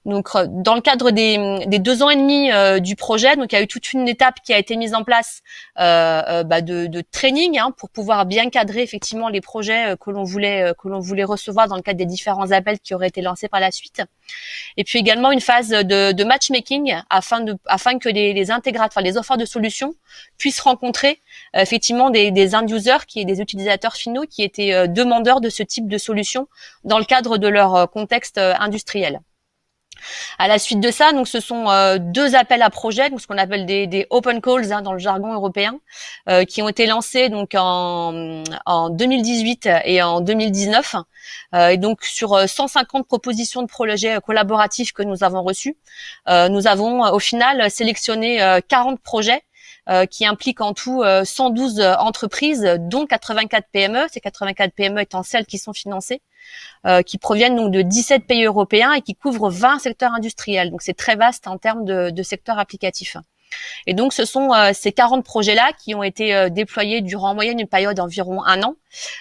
[SPEAKER 3] Donc, dans le cadre des 2 ans et demi du projet, donc il y a eu toute une étape qui a été mise en place de training pour pouvoir bien cadrer effectivement les projets que l'on voulait recevoir dans le cadre des différents appels qui auraient été lancés par la suite. Et puis également une phase de matchmaking afin que les intégrateurs, les offreurs de solutions puissent rencontrer effectivement des end users des utilisateurs finaux qui étaient demandeurs de ce type de solutions dans le cadre de leur contexte industriel. À la suite de ça, donc ce sont 2 appels à projets, donc ce qu'on appelle des open calls dans le jargon européen, qui ont été lancés donc en 2018 et en 2019, et donc sur 150 propositions de projets collaboratifs que nous avons reçus, nous avons au final sélectionné 40 projets. Qui impliquent en tout 112 entreprises, dont 84 PME, ces 84 PME étant celles qui sont financées, qui proviennent donc de 17 pays européens et qui couvrent 20 secteurs industriels. Donc c'est très vaste en termes de secteurs applicatifs. Et donc ce sont ces 40 projets-là qui ont été déployés durant en moyenne une période d'environ 1 an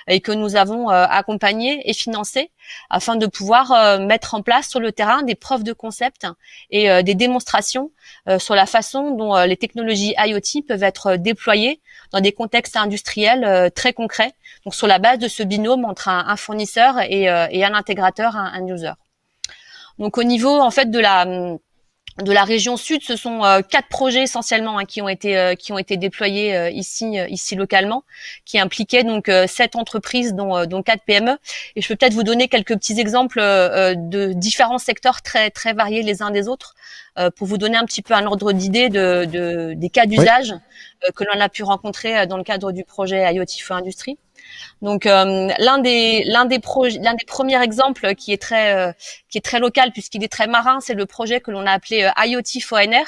[SPEAKER 3] et que nous avons accompagnés et financés afin de pouvoir mettre en place sur le terrain des preuves de concept et des démonstrations sur la façon dont les technologies IoT peuvent être déployées dans des contextes industriels très concrets, donc sur la base de ce binôme entre un fournisseur et un intégrateur, un user. Donc au niveau en fait de la région sud, ce sont 4 projets essentiellement qui ont été déployés ici localement, qui impliquaient donc 7 entreprises dont 4 PME. Et je peux peut-être vous donner quelques petits exemples de différents secteurs très très variés les uns des autres, pour vous donner un petit peu un ordre d'idée des cas d'usage que l'on a pu rencontrer dans le cadre du projet IoT for Industry. Donc l'un des premiers exemples qui est très local puisqu'il est très marin, c'est le projet que l'on a appelé IoT for NR,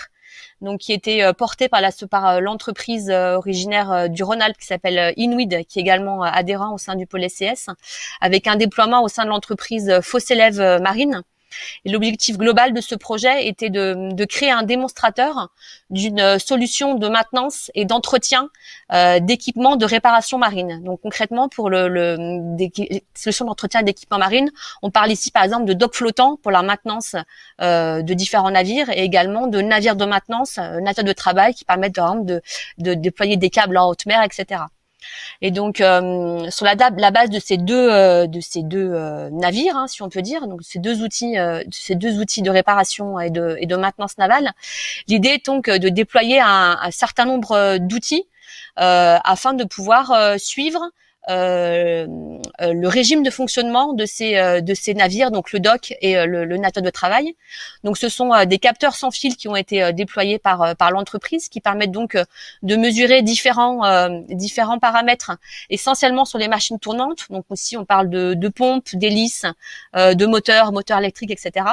[SPEAKER 3] donc qui était porté par l'entreprise originaire du Rhône-Alpes qui s'appelle Inwid, qui est également adhérent au sein du pôle SCS, avec un déploiement au sein de l'entreprise Fossélev Marine. Et l'objectif global de ce projet était de créer un démonstrateur d'une solution de maintenance et d'entretien d'équipements de réparation marine. Donc concrètement, pour des solutions d'entretien d'équipements marines, on parle ici par exemple de docks flottants pour la maintenance de différents navires et également de navires de maintenance, navires de travail qui permettent par exemple de déployer des câbles en haute mer, etc. Et donc sur la base de ces deux navires, si on peut dire, donc ces deux outils de réparation et de maintenance navale, l'idée est donc de déployer un certain nombre d'outils afin de pouvoir suivre le régime de fonctionnement de ces navires, donc le dock et le navire de travail. Donc ce sont des capteurs sans fil qui ont été déployés par l'entreprise, qui permettent donc de mesurer différents paramètres, essentiellement sur les machines tournantes. Donc aussi on parle de pompes, d'hélices, de moteurs électriques, etc.,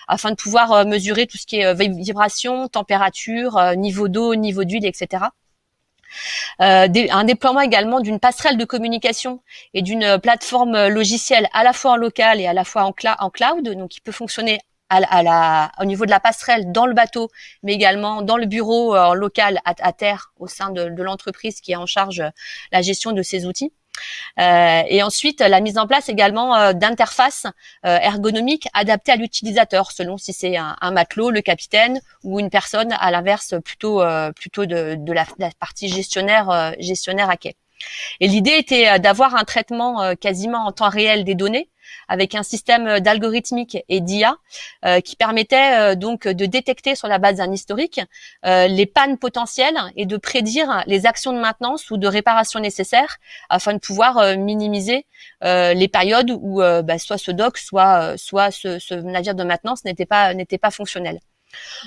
[SPEAKER 3] afin de pouvoir mesurer tout ce qui est vibration, température, niveau d'eau, niveau d'huile, etc. Un déploiement également d'une passerelle de communication et d'une plateforme logicielle à la fois en local et à la fois en cloud, donc qui peut fonctionner au niveau de la passerelle dans le bateau, mais également dans le bureau local à terre au sein de l'entreprise qui est en charge la gestion de ces outils. Et ensuite, la mise en place également d'interfaces ergonomiques adaptées à l'utilisateur, selon si c'est un matelot, le capitaine, ou une personne à l'inverse plutôt de la partie gestionnaire à quai. Et l'idée était d'avoir un traitement quasiment en temps réel des données avec un système d'algorithmique et d'IA qui permettait donc de détecter sur la base d'un historique les pannes potentielles et de prédire les actions de maintenance ou de réparation nécessaires afin de pouvoir minimiser les périodes où soit ce dock, soit ce navire de maintenance n'était pas fonctionnel.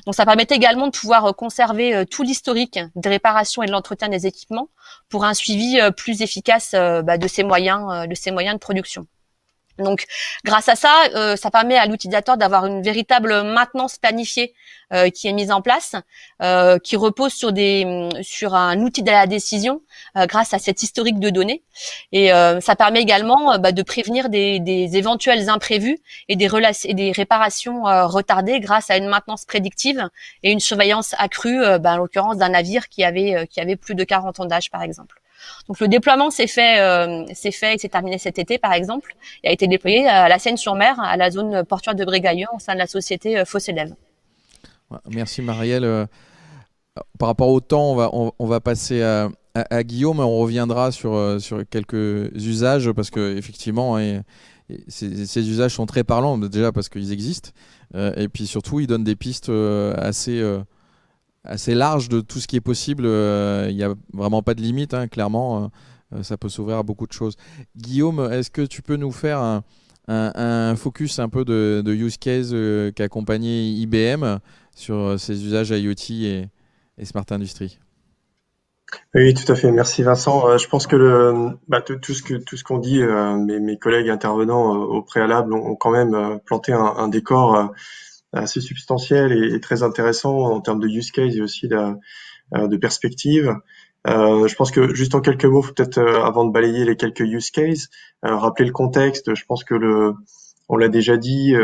[SPEAKER 3] Donc ça permettait également de pouvoir conserver tout l'historique des réparations et de l'entretien des équipements pour un suivi plus efficace de ces moyens de production. Donc, grâce à ça, ça permet à l'utilisateur d'avoir une véritable maintenance planifiée qui est mise en place, qui repose sur un outil de la décision grâce à cet historique de données. Et ça permet également de prévenir des éventuels imprévus et des réparations retardées grâce à une maintenance prédictive et une surveillance accrue, en l'occurrence d'un navire qui avait plus de 40 ans d'âge, par exemple. Donc le déploiement s'est fait et s'est terminé cet été par exemple, et a été déployé à la Seine-sur-Mer, à la zone portuaire de Brégaillon au sein de la société Fossélev.
[SPEAKER 1] Merci Marielle. Par rapport au temps, on va passer à Guillaume. On reviendra sur quelques usages parce que effectivement, ces usages sont très parlants déjà parce qu'ils existent et puis surtout ils donnent des pistes assez large de tout ce qui est possible. Il n'y a vraiment pas de limite, hein, clairement. Ça peut s'ouvrir à beaucoup de choses. Guillaume, est-ce que tu peux nous faire un focus un peu de use case qu'a accompagné IBM sur ces usages IoT et Smart Industry?
[SPEAKER 4] Oui, tout à fait. Merci Vincent. Je pense que tout ce qu'on dit, mes collègues intervenants au préalable ont quand même planté un décor assez substantiel et très intéressant en termes de use case et aussi de perspective. Je pense que juste en quelques mots, peut-être avant de balayer les quelques use cases, rappeler le contexte. Je pense que on l'a déjà dit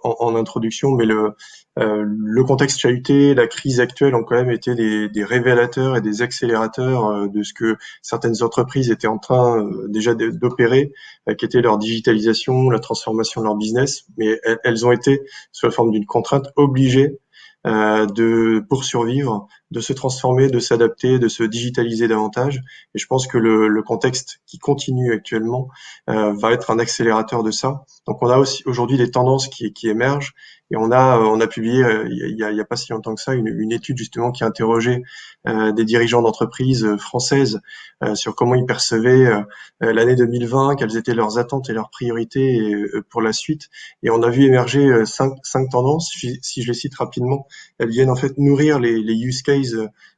[SPEAKER 4] en introduction, mais le contexte chahuté, la crise actuelle ont quand même été des révélateurs et des accélérateurs de ce que certaines entreprises étaient en train déjà d'opérer, qui était leur digitalisation, la transformation de leur business, mais elles ont été, sous la forme d'une contrainte, obligées pour survivre, de se transformer, de s'adapter, de se digitaliser davantage. Et je pense que le contexte qui continue actuellement va être un accélérateur de ça. Donc on a aussi aujourd'hui des tendances qui émergent et on a publié il y a pas si longtemps que ça une étude justement qui interrogeait des dirigeants d'entreprises françaises sur comment ils percevaient l'année 2020, quelles étaient leurs attentes et leurs priorités pour la suite. Et on a vu émerger cinq tendances. Si je les cite rapidement, elles viennent en fait nourrir les use cases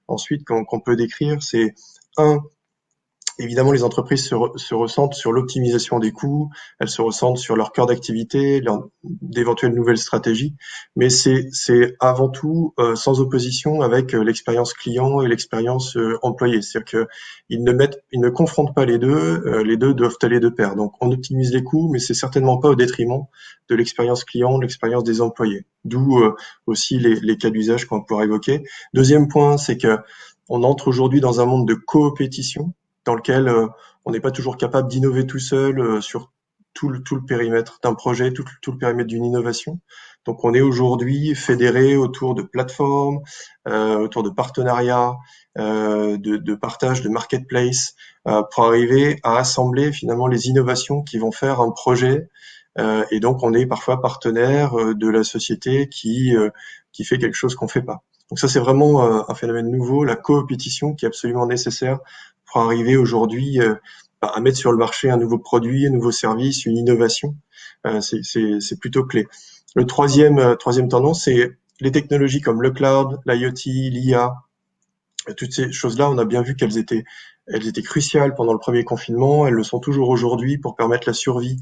[SPEAKER 4] ensuite qu'on peut décrire. C'est évidemment, les entreprises se ressentent sur l'optimisation des coûts, elles se ressentent sur leur cœur d'activité, d'éventuelles nouvelles stratégies, mais c'est avant tout sans opposition avec l'expérience client et l'expérience employé. C'est-à-dire qu'ils ne confrontent pas les deux doivent aller de pair. Donc on optimise les coûts, mais c'est certainement pas au détriment de l'expérience client, de l'expérience des employés. D'où aussi les cas d'usage qu'on pourra évoquer. Deuxième point, c'est que on entre aujourd'hui dans un monde de coopétition, dans lequel on n'est pas toujours capable d'innover tout seul sur tout le périmètre d'un projet, tout le périmètre d'une innovation. Donc on est aujourd'hui fédéré autour de plateformes, autour de partenariats, de partage, de marketplace, pour arriver à assembler finalement les innovations qui vont faire un projet. Et donc on est parfois partenaire de la société qui fait quelque chose qu'on fait pas. Donc ça c'est vraiment un phénomène nouveau, la coopétition qui est absolument nécessaire pour arriver aujourd'hui à mettre sur le marché un nouveau produit, un nouveau service, une innovation. C'est plutôt clé. Le troisième tendance, c'est les technologies comme le cloud, l'IoT, l'IA. Toutes ces choses-là, on a bien vu qu'elles étaient cruciales pendant le premier confinement. Elles le sont toujours aujourd'hui pour permettre la survie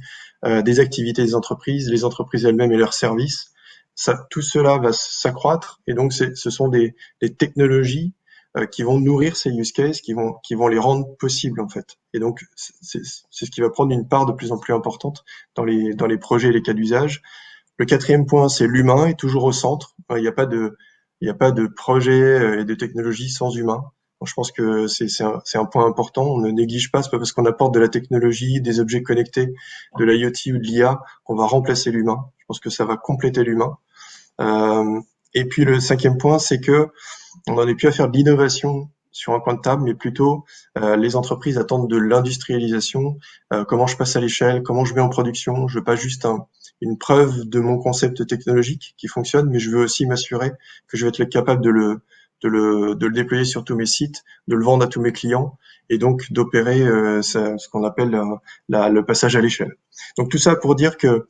[SPEAKER 4] des activités des entreprises, les entreprises elles-mêmes et leurs services. Tout cela va s'accroître et donc ce sont des technologies qui vont nourrir ces use cases, qui vont les rendre possibles en fait. Et donc c'est ce qui va prendre une part de plus en plus importante dans les projets et les cas d'usage. Le quatrième point, c'est l'humain est toujours au centre. Il n'y a pas de projet et de technologie sans humain. Donc, je pense que c'est un point important. On ne néglige pas, c'est pas parce qu'on apporte de la technologie, des objets connectés, de l'IoT ou de l'IA qu'on va remplacer l'humain. Je pense que ça va compléter l'humain. Et puis le cinquième point, c'est que on n'en est plus à faire de l'innovation sur un coin de table, mais plutôt les entreprises attendent de l'industrialisation. Comment je passe à l'échelle, comment je mets en production. Je veux pas juste une preuve de mon concept technologique qui fonctionne, mais je veux aussi m'assurer que je vais être capable de le déployer sur tous mes sites, de le vendre à tous mes clients, et donc d'opérer ce qu'on appelle le passage à l'échelle. Donc tout ça pour dire que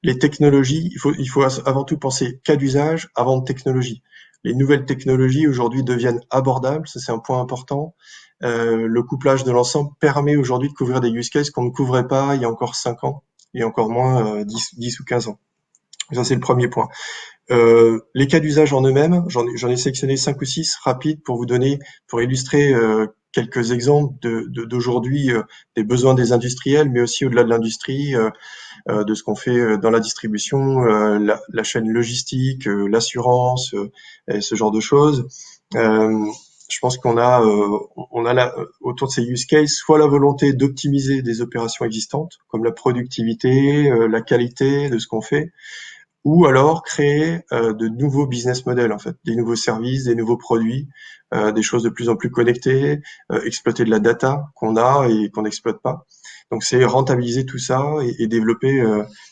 [SPEAKER 4] les technologies, il faut avant tout penser cas d'usage avant de technologie. Les nouvelles technologies aujourd'hui deviennent abordables, ça c'est un point important. Le couplage de l'ensemble permet aujourd'hui de couvrir des use cases qu'on ne couvrait pas il y a encore 5 ans et encore moins 10 ou 15 ans. Ça c'est le premier point. Les cas d'usage en eux-mêmes, j'en ai sélectionné 5 ou 6 rapides pour illustrer quelques exemples d'aujourd'hui des besoins des industriels, mais aussi au-delà de l'industrie, de ce qu'on fait dans la distribution, la chaîne logistique, l'assurance, et ce genre de choses. Je pense qu'on a autour de ces use cases soit la volonté d'optimiser des opérations existantes, comme la productivité, la qualité de ce qu'on fait, ou alors créer de nouveaux business models en fait, des nouveaux services, des nouveaux produits, des choses de plus en plus connectées, exploiter de la data qu'on a et qu'on n'exploite pas. Donc c'est rentabiliser tout ça et développer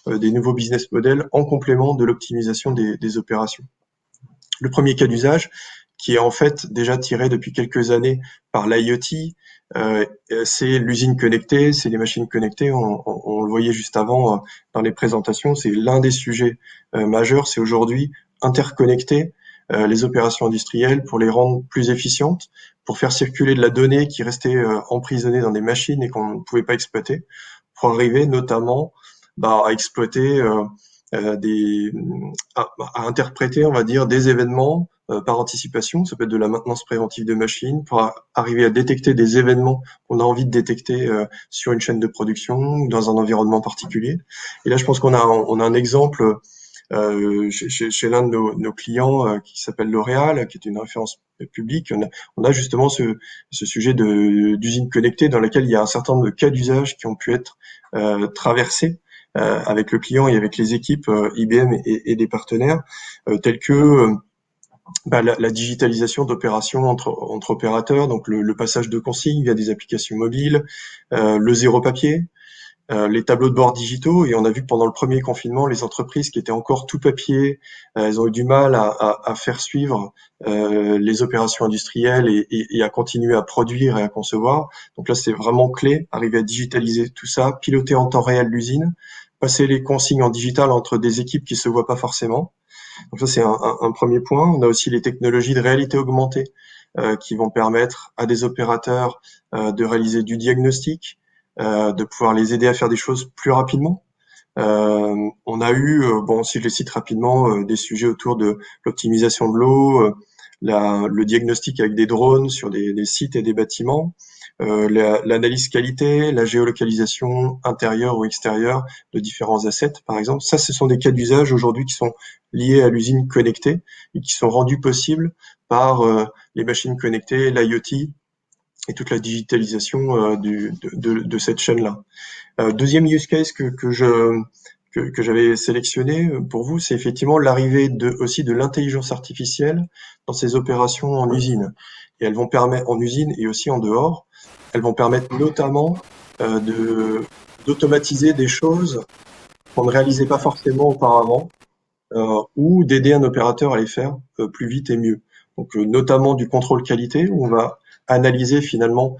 [SPEAKER 4] des nouveaux business models en complément de l'optimisation des opérations. Le premier cas d'usage, qui est en fait déjà tiré depuis quelques années par l'IoT, c'est l'usine connectée, c'est les machines connectées. On le voyait juste avant dans les présentations, c'est l'un des sujets majeurs. C'est aujourd'hui interconnecter les opérations industrielles pour les rendre plus efficientes, pour faire circuler de la donnée qui restait emprisonnée dans des machines et qu'on ne pouvait pas exploiter, pour arriver notamment à exploiter à interpréter, on va dire, des événements par anticipation. Ça peut être de la maintenance préventive de machines pour arriver à détecter des événements qu'on a envie de détecter sur une chaîne de production ou dans un environnement particulier. Et là, je pense qu'on a un exemple chez l'un de nos clients qui s'appelle L'Oréal, qui est une référence publique. On a justement ce sujet d'usine connectée dans laquelle il y a un certain nombre de cas d'usage qui ont pu être traversés avec le client et avec les équipes IBM et des partenaires, tels que la digitalisation d'opérations entre opérateurs, donc le passage de consignes via des applications mobiles, le zéro papier, les tableaux de bord digitaux. Et on a vu que pendant le premier confinement, les entreprises qui étaient encore tout papier, elles ont eu du mal à faire suivre les opérations industrielles et à continuer à produire et à concevoir. Donc là, c'est vraiment clé, arriver à digitaliser tout ça, piloter en temps réel l'usine, passer les consignes en digital entre des équipes qui se voient pas forcément. Donc ça, c'est un premier point. On a aussi les technologies de réalité augmentée qui vont permettre à des opérateurs de réaliser du diagnostic, de pouvoir les aider à faire des choses plus rapidement. On a eu, si je les cite rapidement, des sujets autour de l'optimisation de l'eau, le diagnostic avec des drones sur des sites et des bâtiments, l'analyse qualité, la géolocalisation intérieure ou extérieure de différents assets, par exemple. Ça, ce sont des cas d'usage aujourd'hui qui sont liés à l'usine connectée et qui sont rendus possibles par les machines connectées, l'IoT et toute la digitalisation de cette chaîne-là. Deuxième use case que j'avais sélectionné pour vous, c'est effectivement l'arrivée aussi de l'intelligence artificielle dans ces opérations en usine. Et elles vont permettre, en usine et aussi en dehors, elles vont permettre notamment d'automatiser des choses qu'on ne réalisait pas forcément auparavant, ou d'aider un opérateur à les faire plus vite et mieux. Donc notamment du contrôle qualité, où on va analyser finalement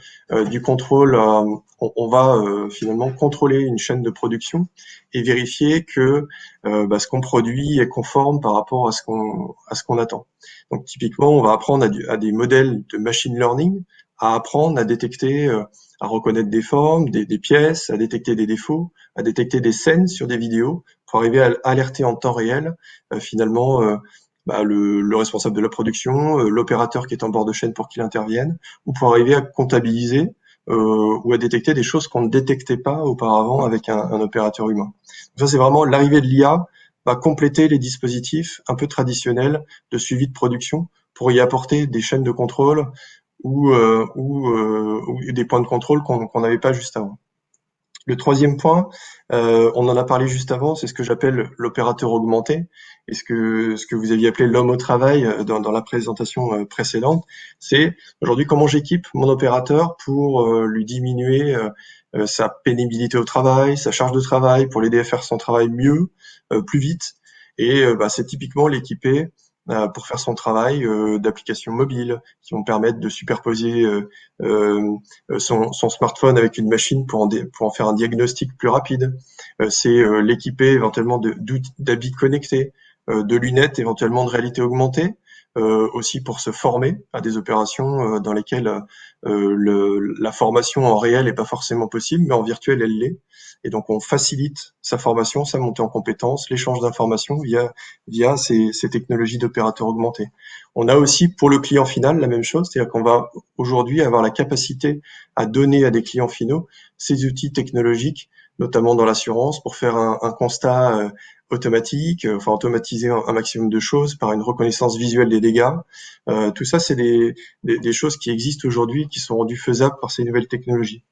[SPEAKER 4] du contrôle, on va finalement contrôler une chaîne de production et vérifier que ce qu'on produit est conforme par rapport à ce qu'on attend. Donc typiquement, on va apprendre à des modèles de machine learning à apprendre à détecter, à reconnaître des formes, des pièces, à détecter des défauts, à détecter des scènes sur des vidéos pour arriver à alerter en temps réel finalement le responsable de la production, l'opérateur qui est en bord de chaîne pour qu'il intervienne, ou pour arriver à comptabiliser ou à détecter des choses qu'on ne détectait pas auparavant avec un opérateur humain. Donc ça, c'est vraiment l'arrivée de l'IA va compléter les dispositifs un peu traditionnels de suivi de production pour y apporter des chaînes de contrôle ou des points de contrôle qu'on n'avait pas juste avant. Le troisième point, on en a parlé juste avant, c'est ce que j'appelle l'opérateur augmenté, et ce que vous aviez appelé l'homme au travail dans la présentation précédente, c'est aujourd'hui comment j'équipe mon opérateur pour lui diminuer sa pénibilité au travail, sa charge de travail, pour l'aider à faire son travail mieux, plus vite, et c'est typiquement l'équiper pour faire son travail d'applications mobiles qui vont permettre de superposer son smartphone avec une machine pour en faire un diagnostic plus rapide. C'est l'équiper éventuellement d'habits connectés, de lunettes éventuellement de réalité augmentée, aussi pour se former à des opérations dans lesquelles la formation en réel n'est pas forcément possible, mais en virtuel elle l'est. Et donc on facilite sa formation, sa montée en compétences, l'échange d'informations via ces technologies d'opérateurs augmentés. On a aussi pour le client final la même chose, c'est-à-dire qu'on va aujourd'hui avoir la capacité à donner à des clients finaux ces outils technologiques, notamment dans l'assurance, pour faire un constat automatique, automatiser un maximum de choses par une reconnaissance visuelle des dégâts. Tout ça, c'est des choses qui existent aujourd'hui, qui sont rendues faisables par ces nouvelles technologies.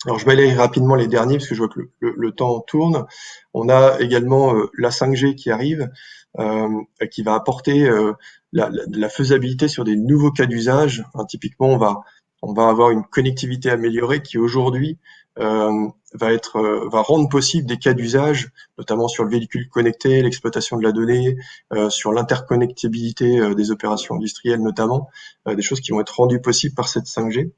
[SPEAKER 4] Alors, je vais aller rapidement les derniers, parce que je vois que le temps tourne. On a également la 5G qui arrive, qui va apporter la faisabilité sur des nouveaux cas d'usage. Typiquement, on va avoir une connectivité améliorée qui aujourd'hui va rendre possible des cas d'usage, notamment sur le véhicule connecté, l'exploitation de la donnée, sur l'interconnectabilité des opérations industrielles notamment, des choses qui vont être rendues possibles par cette 5G.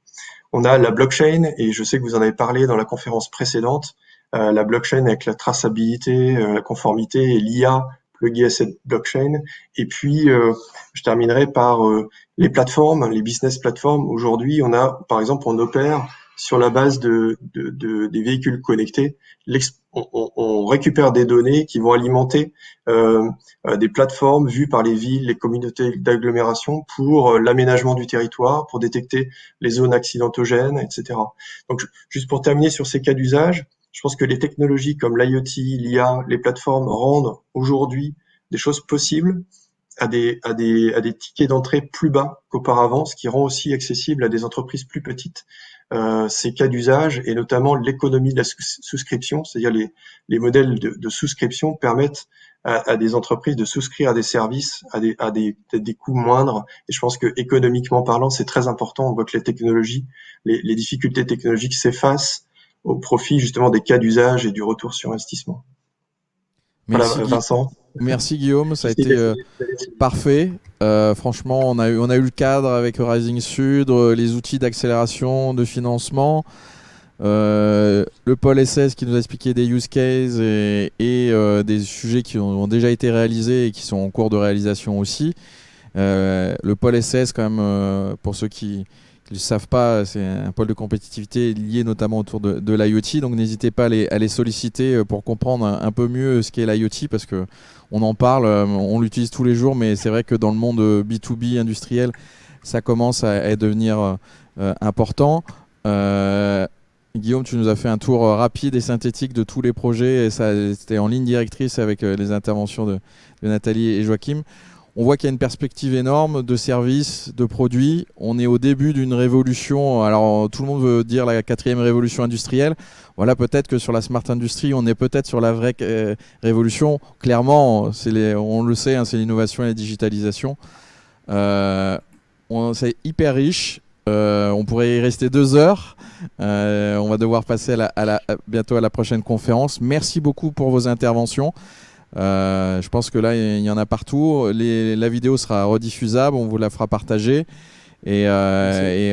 [SPEAKER 4] On a la blockchain, et je sais que vous en avez parlé dans la conférence précédente, la blockchain avec la traçabilité, la conformité et l'IA pluguée à cette blockchain. Et puis, je terminerai par les plateformes, les business plateformes. Aujourd'hui, par exemple, on opère sur la base des véhicules connectés. On récupère des données qui vont alimenter des plateformes vues par les villes, les communautés d'agglomération pour l'aménagement du territoire, pour détecter les zones accidentogènes, etc. Donc, juste pour terminer sur ces cas d'usage, je pense que les technologies comme l'IoT, l'IA, les plateformes rendent aujourd'hui des choses possibles à des tickets d'entrée plus bas qu'auparavant, ce qui rend aussi accessible à des entreprises plus petites ces cas d'usage, et notamment l'économie de la souscription, c'est-à-dire les modèles de souscription permettent à des entreprises de souscrire à des services à des coûts moindres. Et je pense que économiquement parlant, c'est très important. On voit que les technologies, les difficultés technologiques s'effacent au profit justement des cas d'usage et du retour sur investissement.
[SPEAKER 1] Merci,
[SPEAKER 4] voilà, Vincent.
[SPEAKER 1] Merci Guillaume, ça a été parfait. Franchement, on a eu le cadre avec Rising Sud, les outils d'accélération, de financement, le pôle SS qui nous a expliqué des use cases et des sujets qui ont déjà été réalisés et qui sont en cours de réalisation aussi. Le pôle SS, quand même, pour ceux qui ne le savent pas, c'est un pôle de compétitivité lié notamment autour de l'IoT. Donc n'hésitez pas à les solliciter pour comprendre un peu mieux ce qu'est l'IoT, parce qu'on en parle, on l'utilise tous les jours, mais c'est vrai que dans le monde B2B industriel, ça commence à devenir important. Guillaume, tu nous as fait un tour rapide et synthétique de tous les projets, et c'était en ligne directrice avec les interventions de Nathalie et Joachim. On voit qu'il y a une perspective énorme de services, de produits. On est au début d'une révolution. Alors, tout le monde veut dire la 4e révolution industrielle. Voilà, peut-être que sur la Smart Industry, on est peut-être sur la vraie révolution. Clairement, on le sait, c'est l'innovation et la digitalisation. C'est hyper riche. On pourrait y rester 2 heures. On va devoir passer bientôt à la prochaine conférence. Merci beaucoup pour vos interventions. Je pense que là il y en a partout. La vidéo sera rediffusable, on vous la fera partager et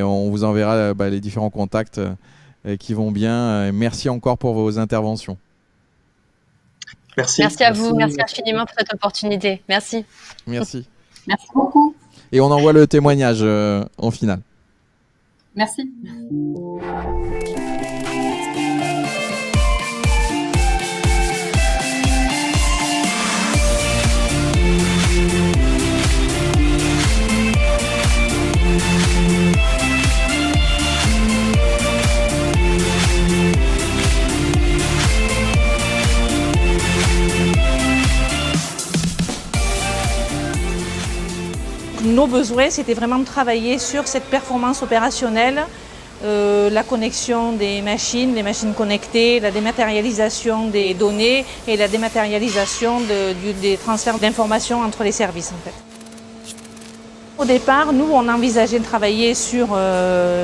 [SPEAKER 1] on vous enverra les différents contacts qui vont bien. Merci encore pour vos interventions.
[SPEAKER 4] Merci
[SPEAKER 3] à vous, merci infiniment pour cette opportunité. Merci
[SPEAKER 2] beaucoup,
[SPEAKER 1] et on envoie le témoignage en finale.
[SPEAKER 2] Merci.
[SPEAKER 6] nos besoins, c'était vraiment de travailler sur cette performance opérationnelle, la connexion des machines, les machines connectées, la dématérialisation des données et la dématérialisation des transferts d'informations entre les services en fait. Au départ, nous, on envisageait de travailler sur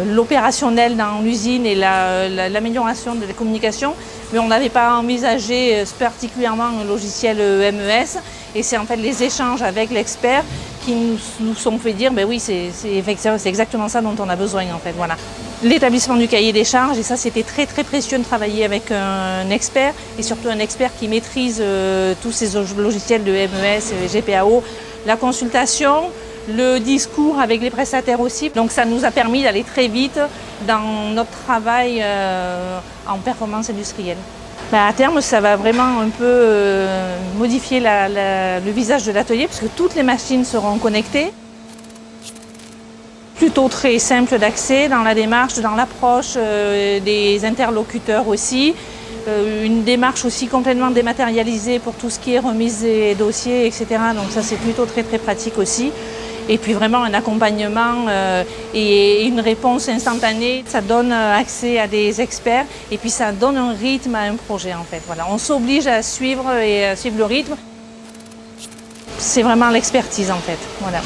[SPEAKER 6] l'opérationnel dans l'usine et l'amélioration de la communication, mais on n'avait pas envisagé particulièrement un logiciel MES. Et c'est en fait les échanges avec l'expert qui nous ont fait dire, ben oui, c'est exactement ça dont on a besoin en fait. Voilà. L'établissement du cahier des charges, et ça c'était très très précieux de travailler avec un expert, et surtout un expert qui maîtrise tous ces logiciels de MES, GPAO, la consultation, le discours avec les prestataires aussi. Donc ça nous a permis d'aller très vite dans notre travail en performance industrielle. À terme, ça va vraiment un peu modifier le visage de l'atelier puisque toutes les machines seront connectées. Plutôt très simple d'accès dans la démarche, dans l'approche des interlocuteurs aussi. Une démarche aussi complètement dématérialisée pour tout ce qui est remise des dossiers, etc. Donc ça c'est plutôt très très pratique aussi. Et puis vraiment un accompagnement et une réponse instantanée, ça donne accès à des experts et puis ça donne un rythme à un projet en fait. Voilà, on s'oblige à suivre le rythme. C'est vraiment l'expertise en fait. Voilà.